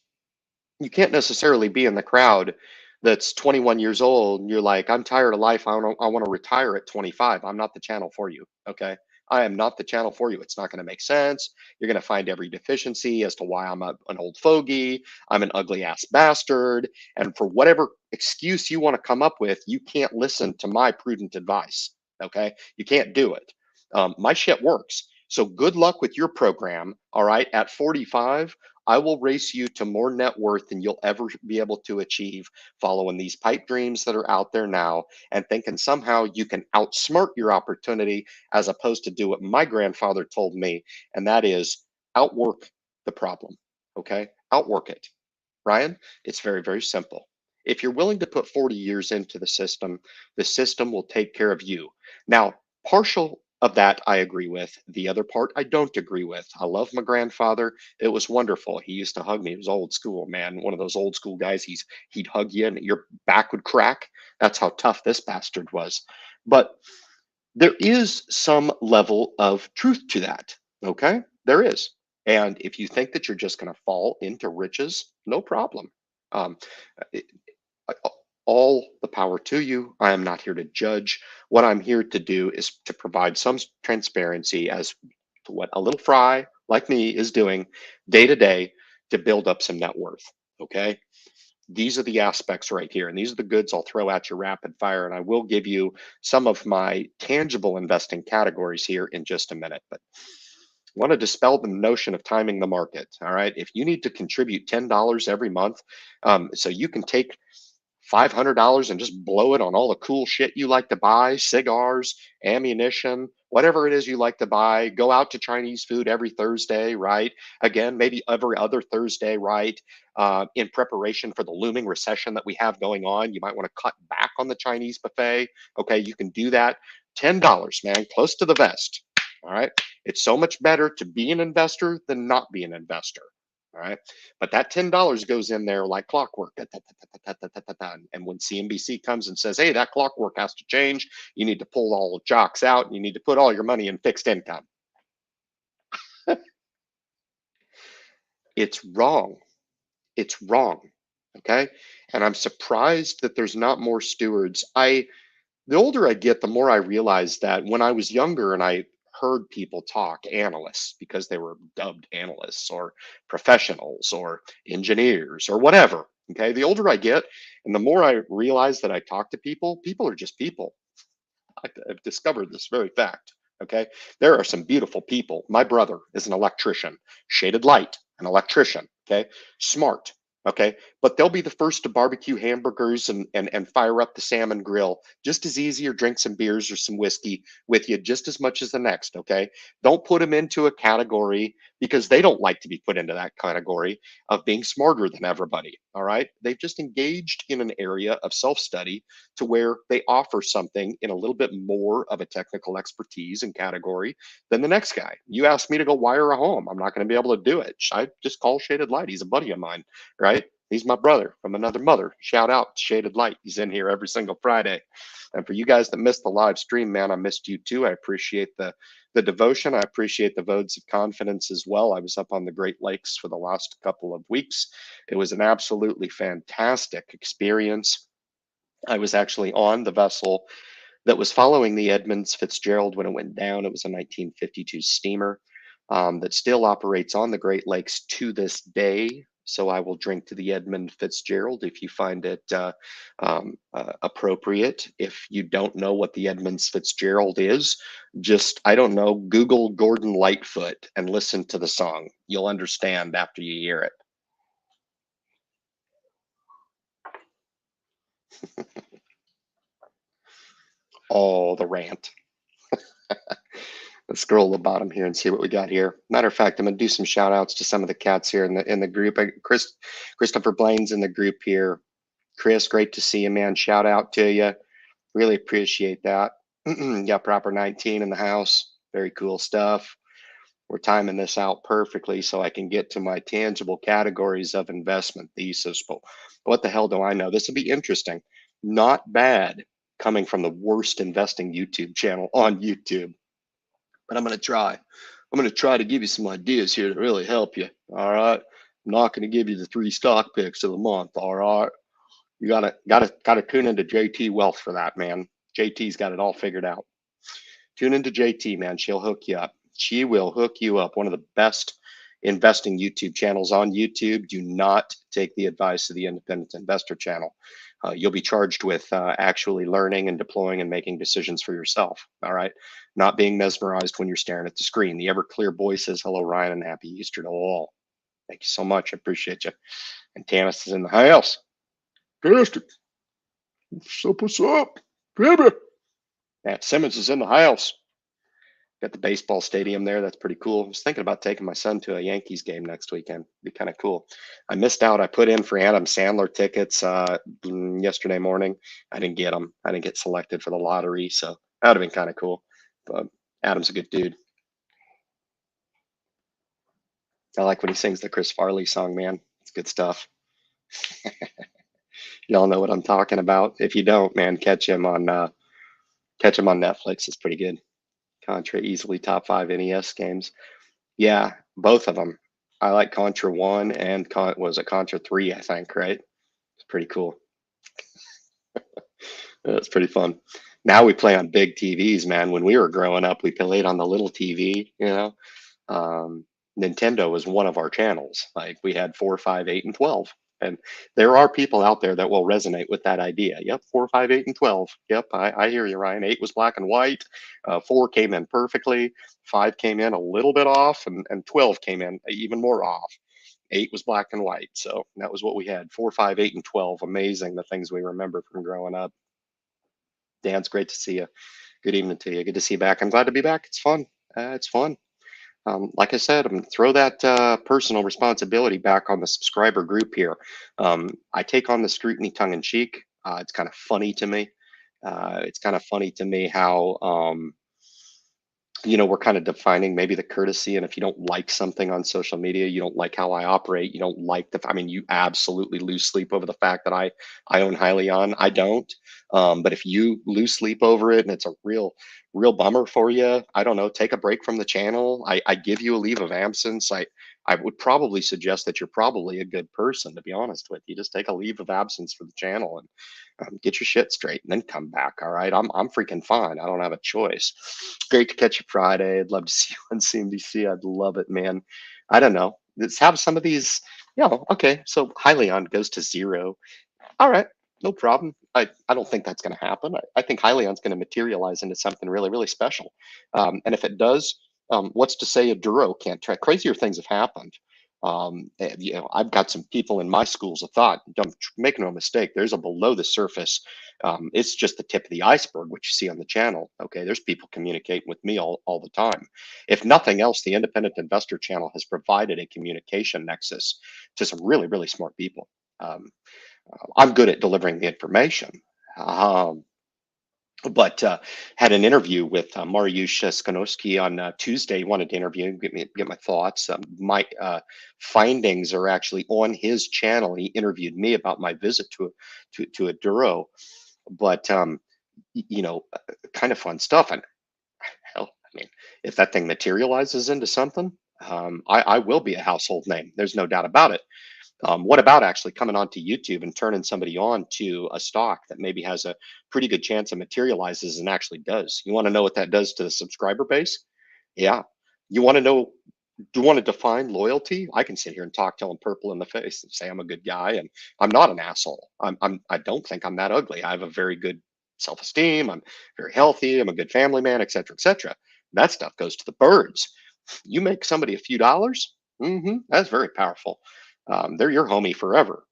you can't necessarily be in the crowd that's 21 years old and you're like, I'm tired of life. I want to retire at 25. I'm not the channel for you. Okay. I am not the channel for you. It's not going to make sense. You're going to find every deficiency as to why I'm an old fogey. I'm an ugly ass bastard. And for whatever excuse you want to come up with, you can't listen to my prudent advice. Okay. You can't do it. My shit works. So good luck with your program. All right. At 45, I will race you to more net worth than you'll ever be able to achieve following these pipe dreams that are out there now and thinking somehow you can outsmart your opportunity as opposed to do what my grandfather told me, and that is outwork the problem. Okay? Outwork it. Ryan, it's very, very simple. If you're willing to put 40 years into the system will take care of you. Now, partial of that I agree with. The other part I don't agree with. I love my grandfather. It was wonderful. He used to hug me. He was old school, man. One of those old school guys. He'd hug you and your back would crack. That's how tough this bastard was. But there is some level of truth to that. Okay? There is. And if you think that you're just going to fall into riches, no problem. Um, all the power to you. I am not here to judge. What I'm here to do is to provide some transparency as to what a little fry like me is doing day to day to build up some net worth. Okay. These are the aspects right here. And these are the goods I'll throw at you rapid fire. And I will give you some of my tangible investing categories here in just a minute. But I want to dispel the notion of timing the market. All right. If you need to contribute $10 every month, so you can take $500 and just blow it on all the cool shit you like to buy, cigars, ammunition, whatever it is you like to buy. Go out to Chinese food every Thursday, right? Again, maybe every other Thursday, right? In preparation for the looming recession that we have going on, you might want to cut back on the Chinese buffet. Okay, you can do that. $10, man, close to the vest. All right. It's so much better to be an investor than not be an investor. All right. But that $10 goes in there like clockwork. And when CNBC comes and says, hey, that clockwork has to change, you need to pull all the jocks out and you need to put all your money in fixed income. It's wrong. It's wrong. Okay. And I'm surprised that there's not more stewards. The older I get, the more I realize that when I was younger and I heard people talk, analysts, because they were dubbed analysts or professionals or engineers or whatever. Okay. The older I get and the more I realize that I talk to people, people are just people. I've discovered this very fact. Okay. There are some beautiful people. My brother is an electrician, shaded light, an electrician. Okay. Smart. Okay. But they'll be the first to barbecue hamburgers and fire up the salmon grill just as easy, or drink some beers or some whiskey with you just as much as the next. Okay. Don't put them into a category because they don't like to be put into that category of being smarter than everybody. All right. They've just engaged in an area of self study to where they offer something in a little bit more of a technical expertise and category than the next guy. You ask me to go wire a home, I'm not going to be able to do it. I just call Shaded Light. He's a buddy of mine, right? He's my brother from another mother. Shout out Shaded Light. He's in here every single Friday. And for you guys that missed the live stream, man, I missed you too. I appreciate the devotion. I appreciate the votes of confidence as well. I was up on the Great Lakes for the last couple of weeks. It was an absolutely fantastic experience. I was actually on the vessel that was following the Edmunds Fitzgerald when it went down. It was a 1952 steamer that still operates on the Great Lakes to this day. So I will drink to the Edmund Fitzgerald if you find it appropriate. If you don't know what the Edmunds Fitzgerald is, just, I don't know, Google Gordon Lightfoot and listen to the song. You'll understand after you hear it. Oh, the rant. Let's scroll to the bottom here and see what we got here. Matter of fact, I'm gonna do some shout outs to some of the cats here in the group. Christopher Blaine's in the group here. Chris, great to see you, man. Shout out to you. Really appreciate that. Got Proper 19 in the house. Very cool stuff. We're timing this out perfectly so I can get to my tangible categories of investment thesis. But what the hell do I know? This will be interesting. Not bad coming from the worst investing YouTube channel on YouTube. But I'm going to try. I'm going to try to give you some ideas here to really help you. All right. I'm not going to give you the 3 stock picks of the month. All right. You gotta tune into JT Wealth for that, man. JT's got it all figured out. Tune into JT, man. She'll hook you up. She will hook you up. One of the best investing YouTube channels on YouTube. Do not take the advice of the Independent Investor channel. You'll be charged with actually learning and deploying and making decisions for yourself. All right. Not being mesmerized when you're staring at the screen. The Everclear boy says, hello, Ryan, and happy Easter to all. Thank you so much. I appreciate you. And Tanis is in the house. Fantastic. What's up, baby? Matt Simmons is in the house. Got the baseball stadium there. That's pretty cool. I was thinking about taking my son to a Yankees game next weekend. Be kind of cool. I missed out. I put in for Adam Sandler tickets yesterday morning. I didn't get them. I didn't get selected for the lottery, so that would have been kind of cool. But Adam's a good dude. I like when he sings the Chris Farley song, man. It's good stuff. Y'all know what I'm talking about. If you don't, man, catch him on Netflix. It's pretty good. Contra easily top 5 NES games. Yeah, both of them. I like Contra 1 and was it Contra 3, I think, right? It's pretty cool. It's pretty fun. Now we play on big TVs, man. When we were growing up, we played on the little TV, you know. Um, Nintendo was one of our channels. Like we had 4, 5, 8, and 12. And there are people out there that will resonate with that idea. Yep, 4, 5, 8, and 12. Yep, I hear you, Ryan. 8 was black and white. 4 came in perfectly. 5 came in a little bit off, and 12 came in even more off. 8 was black and white. So that was what we had. 4, 5, 8, and 12. Amazing the things we remember from growing up. Dan, it's great to see you. Good evening to you. Good to see you back. I'm glad to be back. It's fun. It's fun. Like I said, I'm going to throw that personal responsibility back on the subscriber group here. I take on the scrutiny tongue in cheek. It's kind of funny to me. It's kind of funny to me how we're kind of defining maybe the courtesy. And if you don't like something on social media, you don't like how I operate, you don't like I mean, you absolutely lose sleep over the fact that I own Hyliion. I don't. But if you lose sleep over it and it's a real bummer for you, I don't know, take a break from the channel. I give you a leave of absence. I would probably suggest that you're probably a good person, to be honest with you. Just take a leave of absence for the channel and get your shit straight and then come back. All right. I'm freaking fine. I don't have a choice. Great to catch you Friday. I'd love to see you on CNBC. I'd love it, man. I don't know. Let's have some of these, okay. So Hyliion goes to 0. All right. No problem. I don't think that's going to happen. I think Hyliion's going to materialize into something really, really special. And if it does, what's to say a Duro can't try? Crazier things have happened. I've got some people in my schools of thought. Don't make no mistake. There's a below the surface. It's just the tip of the iceberg, which you see on the channel. Okay, there's people communicating with me all the time. If nothing else, the Independent Investor channel has provided a communication nexus to some really, really smart people. I'm good at delivering the information. Um, but had an interview with 𝑪𝑢𝑠𝑡𝑜𝑚 on Tuesday. He wanted to interview, get my thoughts. My findings are actually on his channel. He interviewed me about my visit to a Duro, but kind of fun stuff. And hell, I mean, if that thing materializes into something, I will be a household name. There's no doubt about it. What about actually coming onto YouTube and turning somebody on to a stock that maybe has a pretty good chance of materializes and actually does? You want to know what that does to the subscriber base? Yeah. You want to know, do you want to define loyalty? I can sit here and talk till I'm purple in the face and say I'm a good guy, and I'm not an asshole. I don't think I'm that ugly. I have a very good self-esteem. I'm very healthy. I'm a good family man, et cetera, et cetera. That stuff goes to the birds. You make somebody a few dollars, that's very powerful. They're your homie forever.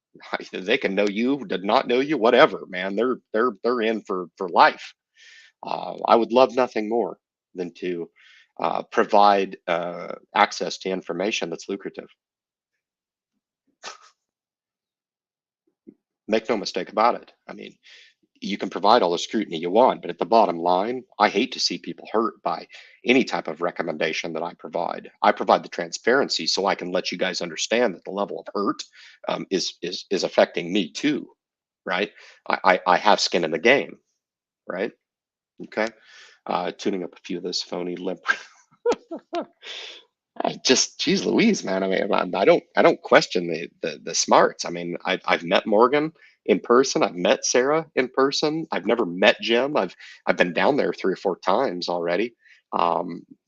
They can know you, did not know you, whatever, man. They're in for life. I would love nothing more than to provide access to information that's lucrative. Make no mistake about it. I mean, you can provide all the scrutiny you want, but at the bottom line, I hate to see people hurt by any type of recommendation that I provide. I provide the transparency so I can let you guys understand that the level of hurt is affecting me too, right? I have skin in the game, right? Okay, tuning up a few of those phony limp. I just, geez, Louise, man. I mean, I don't question the smarts. I mean, I've met Morgan in person. I've met Sarah in person. I've never met Jim. I've been down there 3 or 4 times already.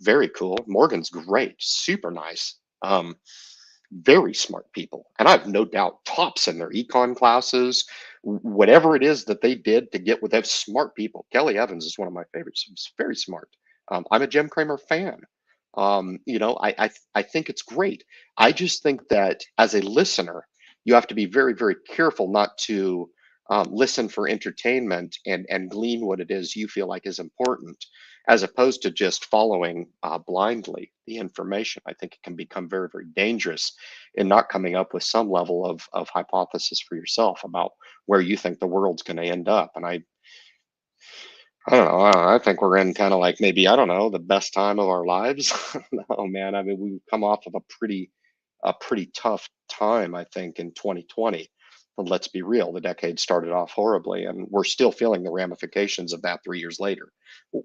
Very cool. Morgan's great, super nice. Very smart people, and I've no doubt tops in their econ classes. Whatever it is that they did to get with them, smart people. Kelly Evans is one of my favorites. He's very smart. I'm a Jim Cramer fan. I think it's great. I just think that as a listener, you have to be very, very careful not to listen for entertainment and glean what it is you feel like is important, as opposed to just following blindly the information. I think it can become very, very dangerous in not coming up with some level of hypothesis for yourself about where you think the world's going to end up. And I think we're in kind of like maybe, I don't know, the best time of our lives. No, man. I mean, we've come off of a pretty tough time, I think, in 2020. But let's be real, the decade started off horribly, and we're still feeling the ramifications of that 3 years later.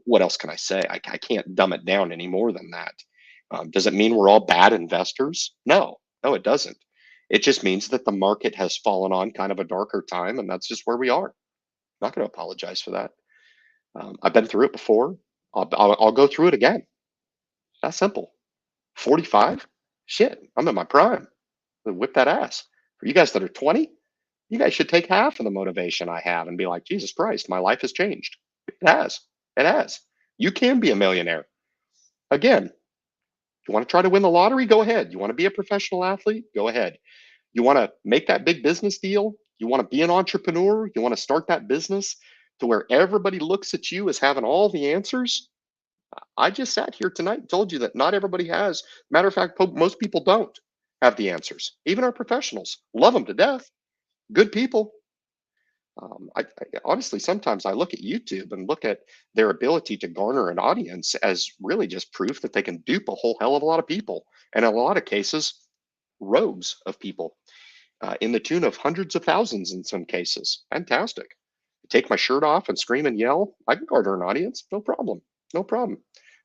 What else can I say? I can't dumb it down any more than that. Does it mean we're all bad investors? No, no, it doesn't. It just means that the market has fallen on kind of a darker time, and that's just where we are. Not going to apologize for that. I've been through it before. I'll go through it again. That's simple. 45? Shit, I'm in my prime. Whip that ass. For you guys that are 20, you guys should take half of the motivation I have and be like, Jesus Christ, my life has changed. It has. It has. You can be a millionaire. Again, you want to try to win the lottery? Go ahead. You want to be a professional athlete? Go ahead. You want to make that big business deal? You want to be an entrepreneur? You want to start that business to where everybody looks at you as having all the answers? I just sat here tonight and told you that not everybody has. Matter of fact, most people don't have the answers. Even our professionals love them to death. Good people. Honestly, sometimes I look at YouTube and look at their ability to garner an audience as really just proof that they can dupe a whole hell of a lot of people, and in a lot of cases, rogues of people, in the tune of hundreds of thousands in some cases. Fantastic. Take my shirt off and scream and yell. I can garner an audience, no problem, no problem.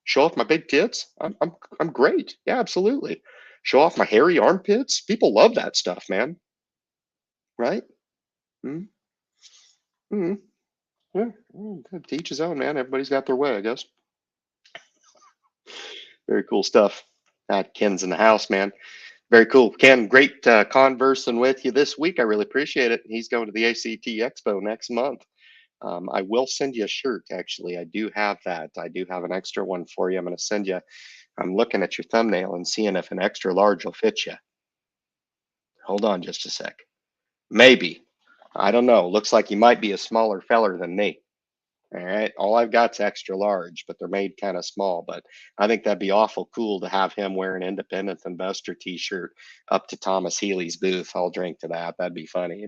Show off my big tits. I'm great. Yeah, absolutely. Show off my hairy armpits. People love that stuff, man. Right? Mm-hmm. Mm-hmm. Yeah, to each his own, man. Everybody's got their way, I guess. Very cool stuff. Ken's in the house, man. Very cool. Ken, great conversing with you this week. I really appreciate it. He's going to the ACT Expo next month. I will send you a shirt, actually. I do have that. I do have an extra one for you. I'm going to send you. I'm looking at your thumbnail and seeing if an extra large will fit you. Hold on just a sec. Maybe. I don't know. Looks like you might be a smaller feller than me. All right. All I've got's extra large, but they're made kind of small. But I think that'd be awful cool to have him wear an independent investor t-shirt up to Thomas Healy's booth. I'll drink to that. That'd be funny.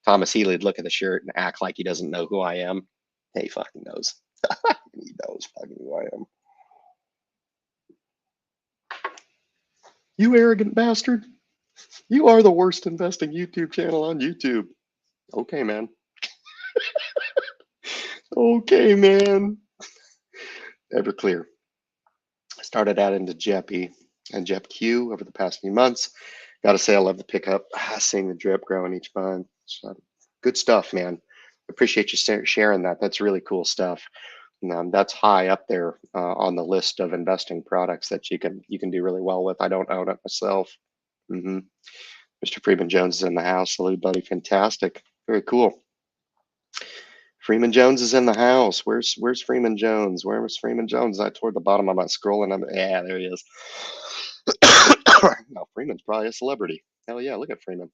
Thomas Healy'd look at the shirt and act like he doesn't know who I am. He fucking knows. He knows fucking who I am. You arrogant bastard. You are the worst investing YouTube channel on YouTube. Okay, man. Okay, man. Everclear. I started out into JEPI and JEPQ over the past few months. Got to say, I love the pickup, seeing the drip growing each month. So, good stuff, man. Appreciate you sharing that. That's really cool stuff. That's high up there on the list of investing products that you can do really well with. I don't own it myself. Mr. Freeman Jones is in the house. Salute, buddy. Fantastic. Very cool. Freeman Jones is in the house. Where's Freeman Jones? Where was Freeman Jones? I toward the bottom of my scrolling. Yeah, there he is. No, Freeman's probably a celebrity. Hell yeah, look at Freeman.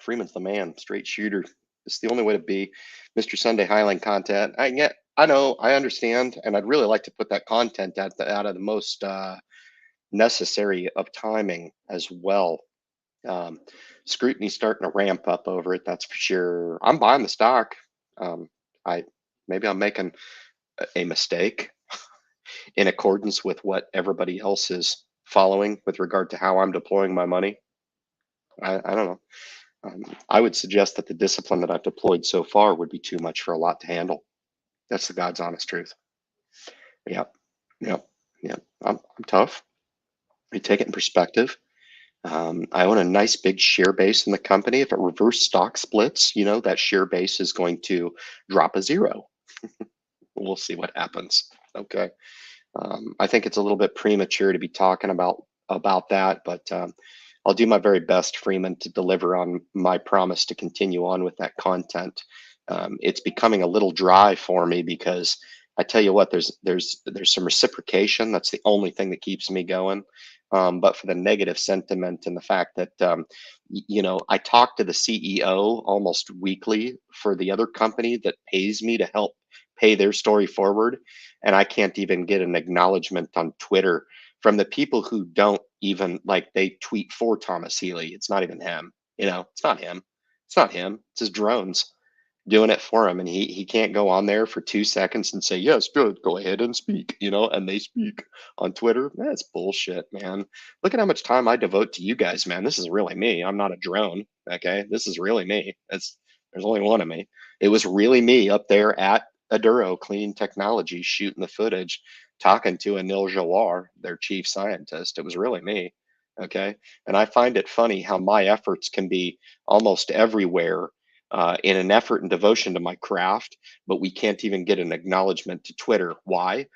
Freeman's the man, straight shooter. It's the only way to be. Mr. Sunday Highline content. I know, I understand, and I'd really like to put that content out of the most necessary of timing as well. Scrutiny's starting to ramp up over it, that's for sure. I'm buying the stock. Maybe I'm making a mistake in accordance with what everybody else is following with regard to how I'm deploying my money. I don't know. I would suggest that the discipline that I've deployed so far would be too much for a lot to handle. That's the God's honest truth. Yep, yep, yep. I'm tough. You take it in perspective. I own a nice big share base in the company. If it reverse stock splits, that share base is going to drop a zero. We'll see what happens. Okay. I think it's a little bit premature to be talking about that, but I'll do my very best, Freeman, to deliver on my promise to continue on with that content. It's becoming a little dry for me because I tell you what, there's some reciprocation. That's the only thing that keeps me going. But for the negative sentiment and the fact that I talk to the CEO almost weekly for the other company that pays me to help pay their story forward, and I can't even get an acknowledgement on Twitter from the people who don't even they tweet for Thomas Healy. It's not even him. It's not him. It's not him. It's his drones. doing it for him, and he can't go on there for 2 seconds and say, yes, good, go ahead and speak, and they speak on Twitter. That's bullshit, man. Look at how much time I devote to you guys, man. This is really me. I'm not a drone. Okay, this is really me. There's only one of me. It was really me up there at Aduro Clean Technology shooting the footage, talking to Anil Jawar, their chief scientist. It was really me. Okay, and I find it funny how my efforts can be almost everywhere in an effort and devotion to my craft, but we can't even get an acknowledgement to Twitter. Why?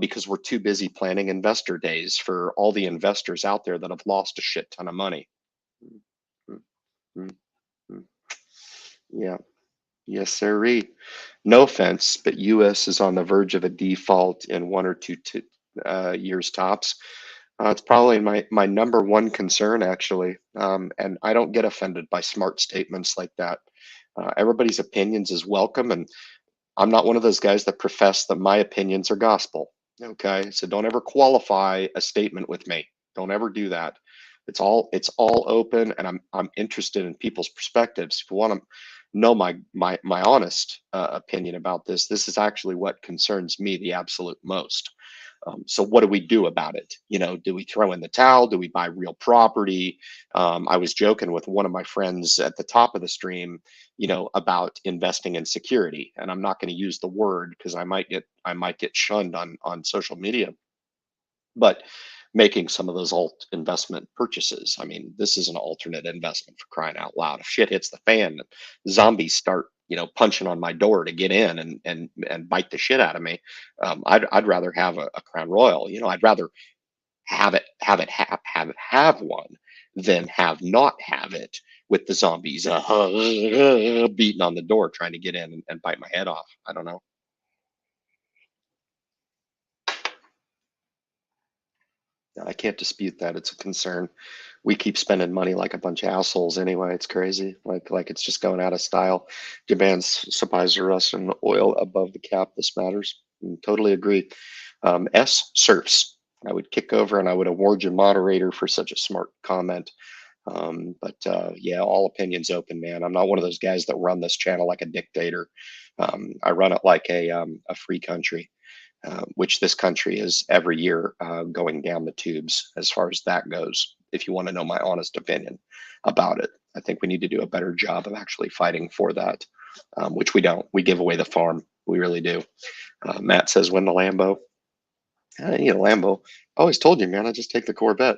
Because we're too busy planning investor days for all the investors out there that have lost a shit ton of money. Mm, mm, mm. Yeah, yes, sirree. No offense, but US is on the verge of a default in 1 or 2 years tops. It's probably my number one concern, actually. And I don't get offended by smart statements like that. Everybody's opinions is welcome, and I'm not one of those guys that profess that my opinions are gospel. Okay, so don't ever qualify a statement with me. Don't ever do that. It's all open, and I'm interested in people's perspectives. If you want to know my honest opinion about this, this is actually what concerns me the absolute most. So what do we do about it? Do we throw in the towel? Do we buy real property? I was joking with one of my friends at the top of the stream, about investing in security, and I'm not going to use the word because I might get shunned on social media, but making some of those alt investment purchases. I mean, this is an alternate investment for crying out loud. If shit hits the fan, zombies start, punching on my door to get in and bite the shit out of me. I'd rather have a Crown Royal. I'd rather have one than have not have it with the zombies beating on the door trying to get in and bite my head off. I don't know. I can't dispute that. It's a concern. We keep spending money like a bunch of assholes anyway. It's crazy. Like it's just going out of style. Japan's supplies us and oil above the cap. This matters. Totally agree. S surfs. I would kick over and I would award you moderator for such a smart comment. But yeah, all opinions open, man. I'm not one of those guys that run this channel like a dictator. I run it like a free country, which this country is every year going down the tubes as far as that goes. If you want to know my honest opinion about it, I think we need to do a better job of actually fighting for that, which we don't. We give away the farm. We really do. Matt says, win the Lambo. I need a Lambo. I always told you, man, I just take the Corvette.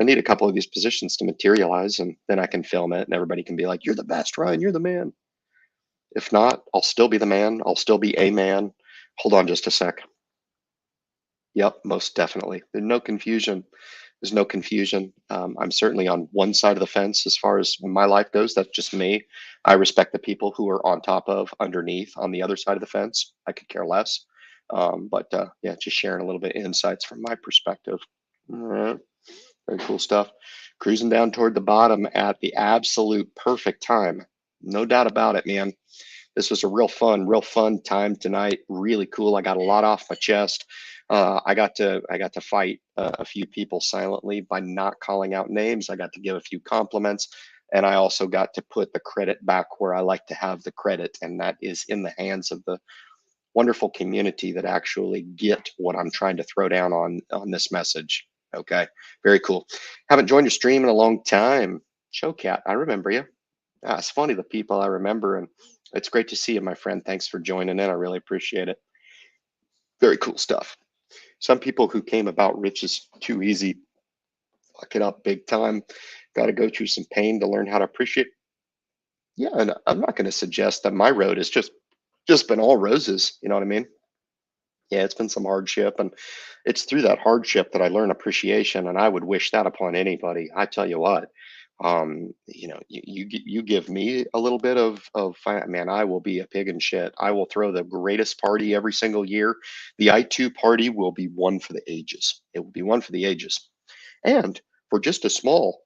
I need a couple of these positions to materialize, and then I can film it, and everybody can be like, you're the best, Ryan. You're the man. If not, I'll still be the man. I'll still be a man. Hold on just a sec. Yep, most definitely. There's no confusion. There's no confusion. I'm certainly on one side of the fence as far as my life goes. That's just me. I respect the people who are on top of, underneath, on the other side of the fence. I could care less. But yeah, just sharing a little bit of insights from my perspective. All right, very cool stuff. Cruising down toward the bottom at the absolute perfect time. No doubt about it, man. This was a real fun time tonight. Really cool. I got a lot off my chest. I got to fight a few people silently by not calling out names. I got to give a few compliments, and I also got to put the credit back where I like to have the credit, and that is in the hands of the wonderful community that actually get what I'm trying to throw down on this message. Okay, very cool. Haven't joined your stream in a long time. Showcat, I remember you. It's funny the people I remember, and it's great to see you, my friend. Thanks for joining in. I really appreciate it. Very cool stuff. Some people who came about rich is too easy. Fuck it up big time. Got to go through some pain to learn how to appreciate. Yeah, and I'm not going to suggest that my road is just been all roses. You know what I mean? Yeah, it's been some hardship, and it's through that hardship that I learn appreciation, and I would wish that upon anybody. I tell you what, you give me a little bit man, I will be a pig in shit. I will throw the greatest party every single year. The I2 party will be one for the ages. It will be one for the ages. And for just a small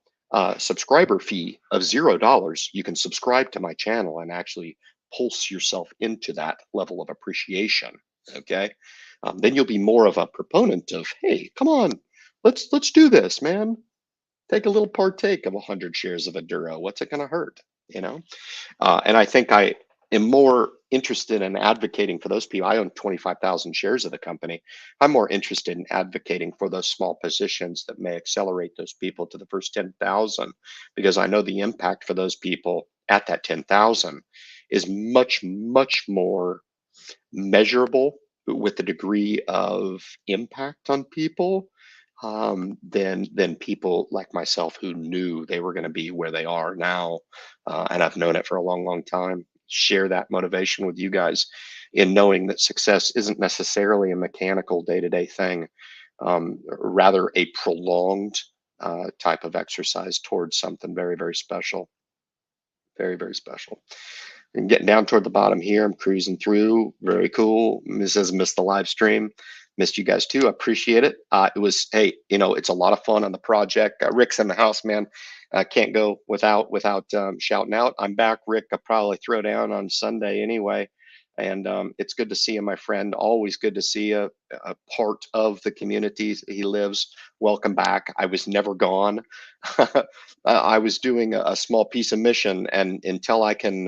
subscriber fee of $0, you can subscribe to my channel and actually pulse yourself into that level of appreciation. Okay, then you'll be more of a proponent of, hey, come on, let's do this, man. Take a little partake of 100 shares of Aduro. What's it going to hurt? And I think am more interested in advocating for those people. I own 25,000 shares of the company. I'm more interested in advocating for those small positions that may accelerate those people to the first 10,000, because I know the impact for those people at that 10,000 is much, much more measurable with the degree of impact on people, than people like myself who knew they were going to be where they are now. And I've known it for a long, long time. Share that motivation with you guys in knowing that success isn't necessarily a mechanical day-to-day thing, rather a prolonged type of exercise towards something very, very special. Very, very special. And getting down toward the bottom here, I'm cruising through. Very cool. This says missed the live stream. Missed you guys too. I appreciate it. It was, hey, it's a lot of fun on the project. Rick's in the house, man. I can't go without shouting out. I'm back, Rick. I'll probably throw down on Sunday anyway. And it's good to see you, my friend. Always good to see you, a part of the community he lives. Welcome back. I was never gone. I was doing a small piece of mission, and until I can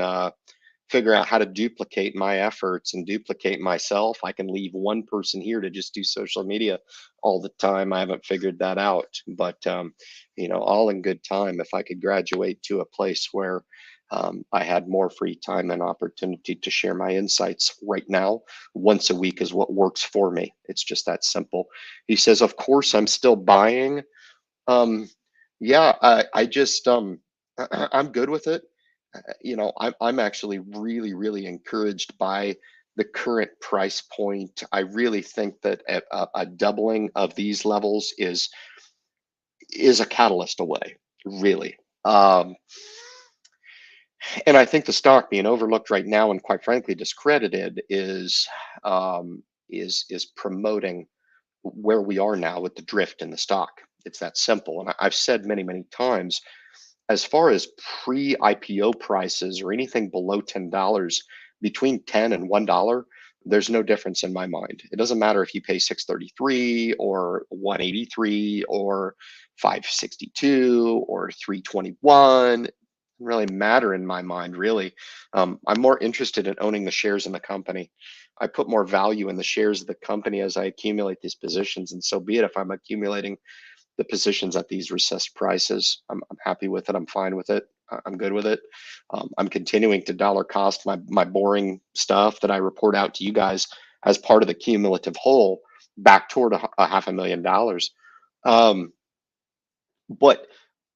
figure out how to duplicate my efforts and duplicate myself, I can leave one person here to just do social media all the time. I haven't figured that out, but all in good time. If I could graduate to a place where I had more free time and opportunity to share my insights right now, once a week is what works for me. It's just that simple. He says, of course, I'm still buying. Um, yeah, I just I'm good with it. I'm actually really, really encouraged by the current price point. I really think that a doubling of these levels is a catalyst away, really. Um, and I think the stock being overlooked right now and quite frankly discredited is promoting where we are now with the drift in the stock. It's that simple. And I've said many, many times, as far as pre-IPO prices or anything below $10, between 10 and $1, there's no difference in my mind. It doesn't matter if you pay 633 or 183 or 562 or 321. Doesn't really matter in my mind, really. I'm more interested in owning the shares in the company. I put more value in the shares of the company as I accumulate these positions, and so be it if I'm accumulating the positions at these recessed prices. I'm happy with it. I'm fine with it. I'm good with it. I'm continuing to dollar cost my boring stuff that I report out to you guys as part of the cumulative whole back toward a $500,000. Um, but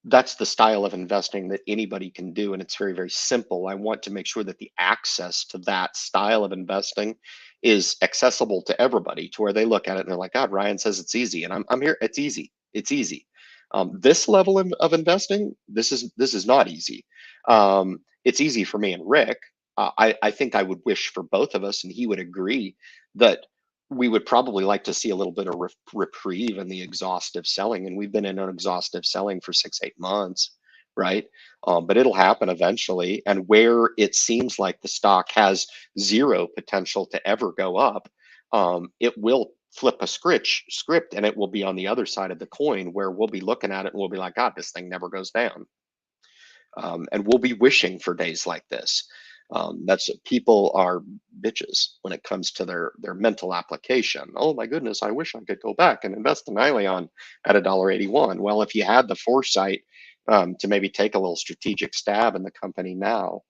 that's the style of investing that anybody can do, and it's very, very simple. I want to make sure that the access to that style of investing is accessible to everybody, to where they look at it and they're like, God, Ryan says it's easy, and I'm here. It's easy. It's easy. This level of investing, this is not easy. It's easy for me and Rick. I think I would wish for both of us, and he would agree, that we would probably like to see a little bit of reprieve in the exhaustive selling, and we've been in an exhaustive selling for 6-8 months, right? But it'll happen eventually, and where it seems like the stock has zero potential to ever go up, it will flip a script, and it will be on the other side of the coin, where we'll be looking at it and we'll be like, God, this thing never goes down. And we'll be wishing for days like this. That's People are bitches when it comes to their mental application. Oh my goodness, I wish I could go back and invest in MILLION at $1.81. Well, if you had the foresight to maybe take a little strategic stab in the company now,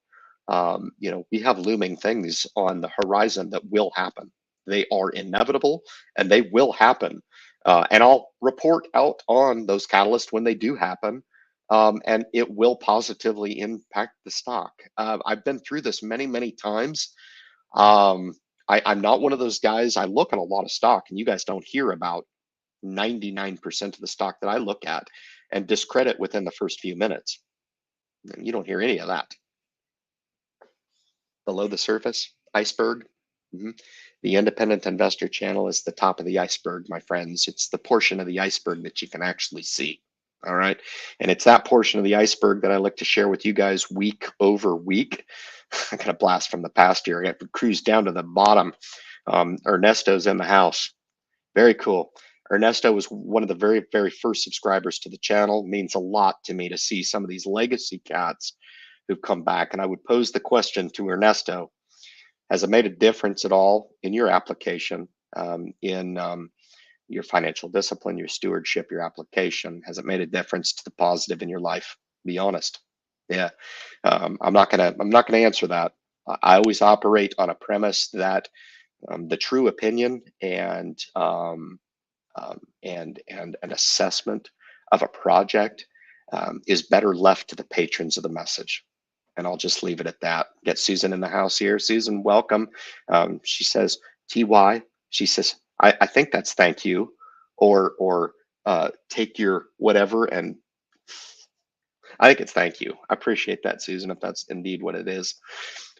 we have looming things on the horizon that will happen. They are inevitable and they will happen. And I'll report out on those catalysts when they do happen. And it will positively impact the stock. I've been through this many, many times. I'm not one of those guys. I look at a lot of stock, and you guys don't hear about 99% of the stock that I look at and discredit within the first few minutes. You don't hear any of that. Below the surface, iceberg. The independent investor channel is the top of the iceberg, my friends. It's the portion of the iceberg that you can actually see. All right. And it's that portion of the iceberg that I like to share with you guys week over week. I got a blast from the past here. I got to cruise down to the bottom. Ernesto's in the house. Very cool. Ernesto was one of the very, very first subscribers to the channel. Means a lot to me to see some of these legacy cats who've come back. And I would pose the question to Ernesto: has it made a difference at all in your application, in your financial discipline, your stewardship, your application? Has it made a difference to the positive in your life? Be honest. Yeah, I'm not gonna answer that. I always operate on a premise that the true opinion and an assessment of a project is better left to the patrons of the message. And I'll just leave it at that. Get Susan in the house here. Susan, welcome. She says, TY, she says, I think that's thank you, or take your whatever. And I think it's thank you. I appreciate that, Susan, if that's indeed what it is.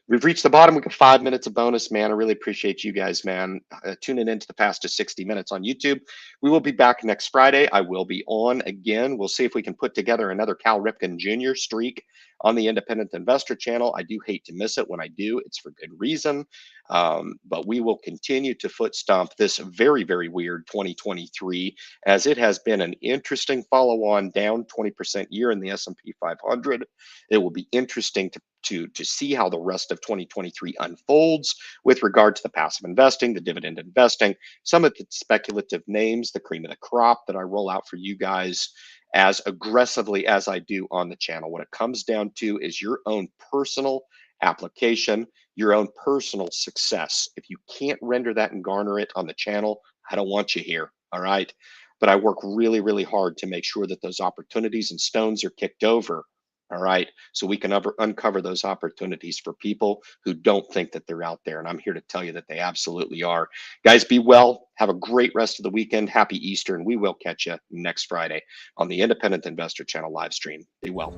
We've reached the bottom. We got 5 minutes of bonus, man. I really appreciate you guys, man. Tuning into the past to 60 minutes on YouTube. We will be back next Friday. I will be on again. We'll see if we can put together another Cal Ripken Jr. streak on the Independent Investor channel. I do hate to miss it. When I do, it's for good reason. But we will continue to foot stomp this very, very weird 2023, as it has been an interesting follow-on down 20% year in the S&P 500. It will be interesting to see how the rest of 2023 unfolds with regard to the passive investing, the dividend investing, some of the speculative names, the cream of the crop that I roll out for you guys as aggressively as I do on the channel. What it comes down to is your own personal application, your own personal success. If you can't render that and garner it on the channel, I don't want you here. All right. But I work really, really hard to make sure that those opportunities and stones are kicked over. All right. So we can uncover those opportunities for people who don't think that they're out there. And I'm here to tell you that they absolutely are. Guys, be well. Have a great rest of the weekend. Happy Easter. And we will catch you next Friday on the Independent Investor Channel live stream. Be well.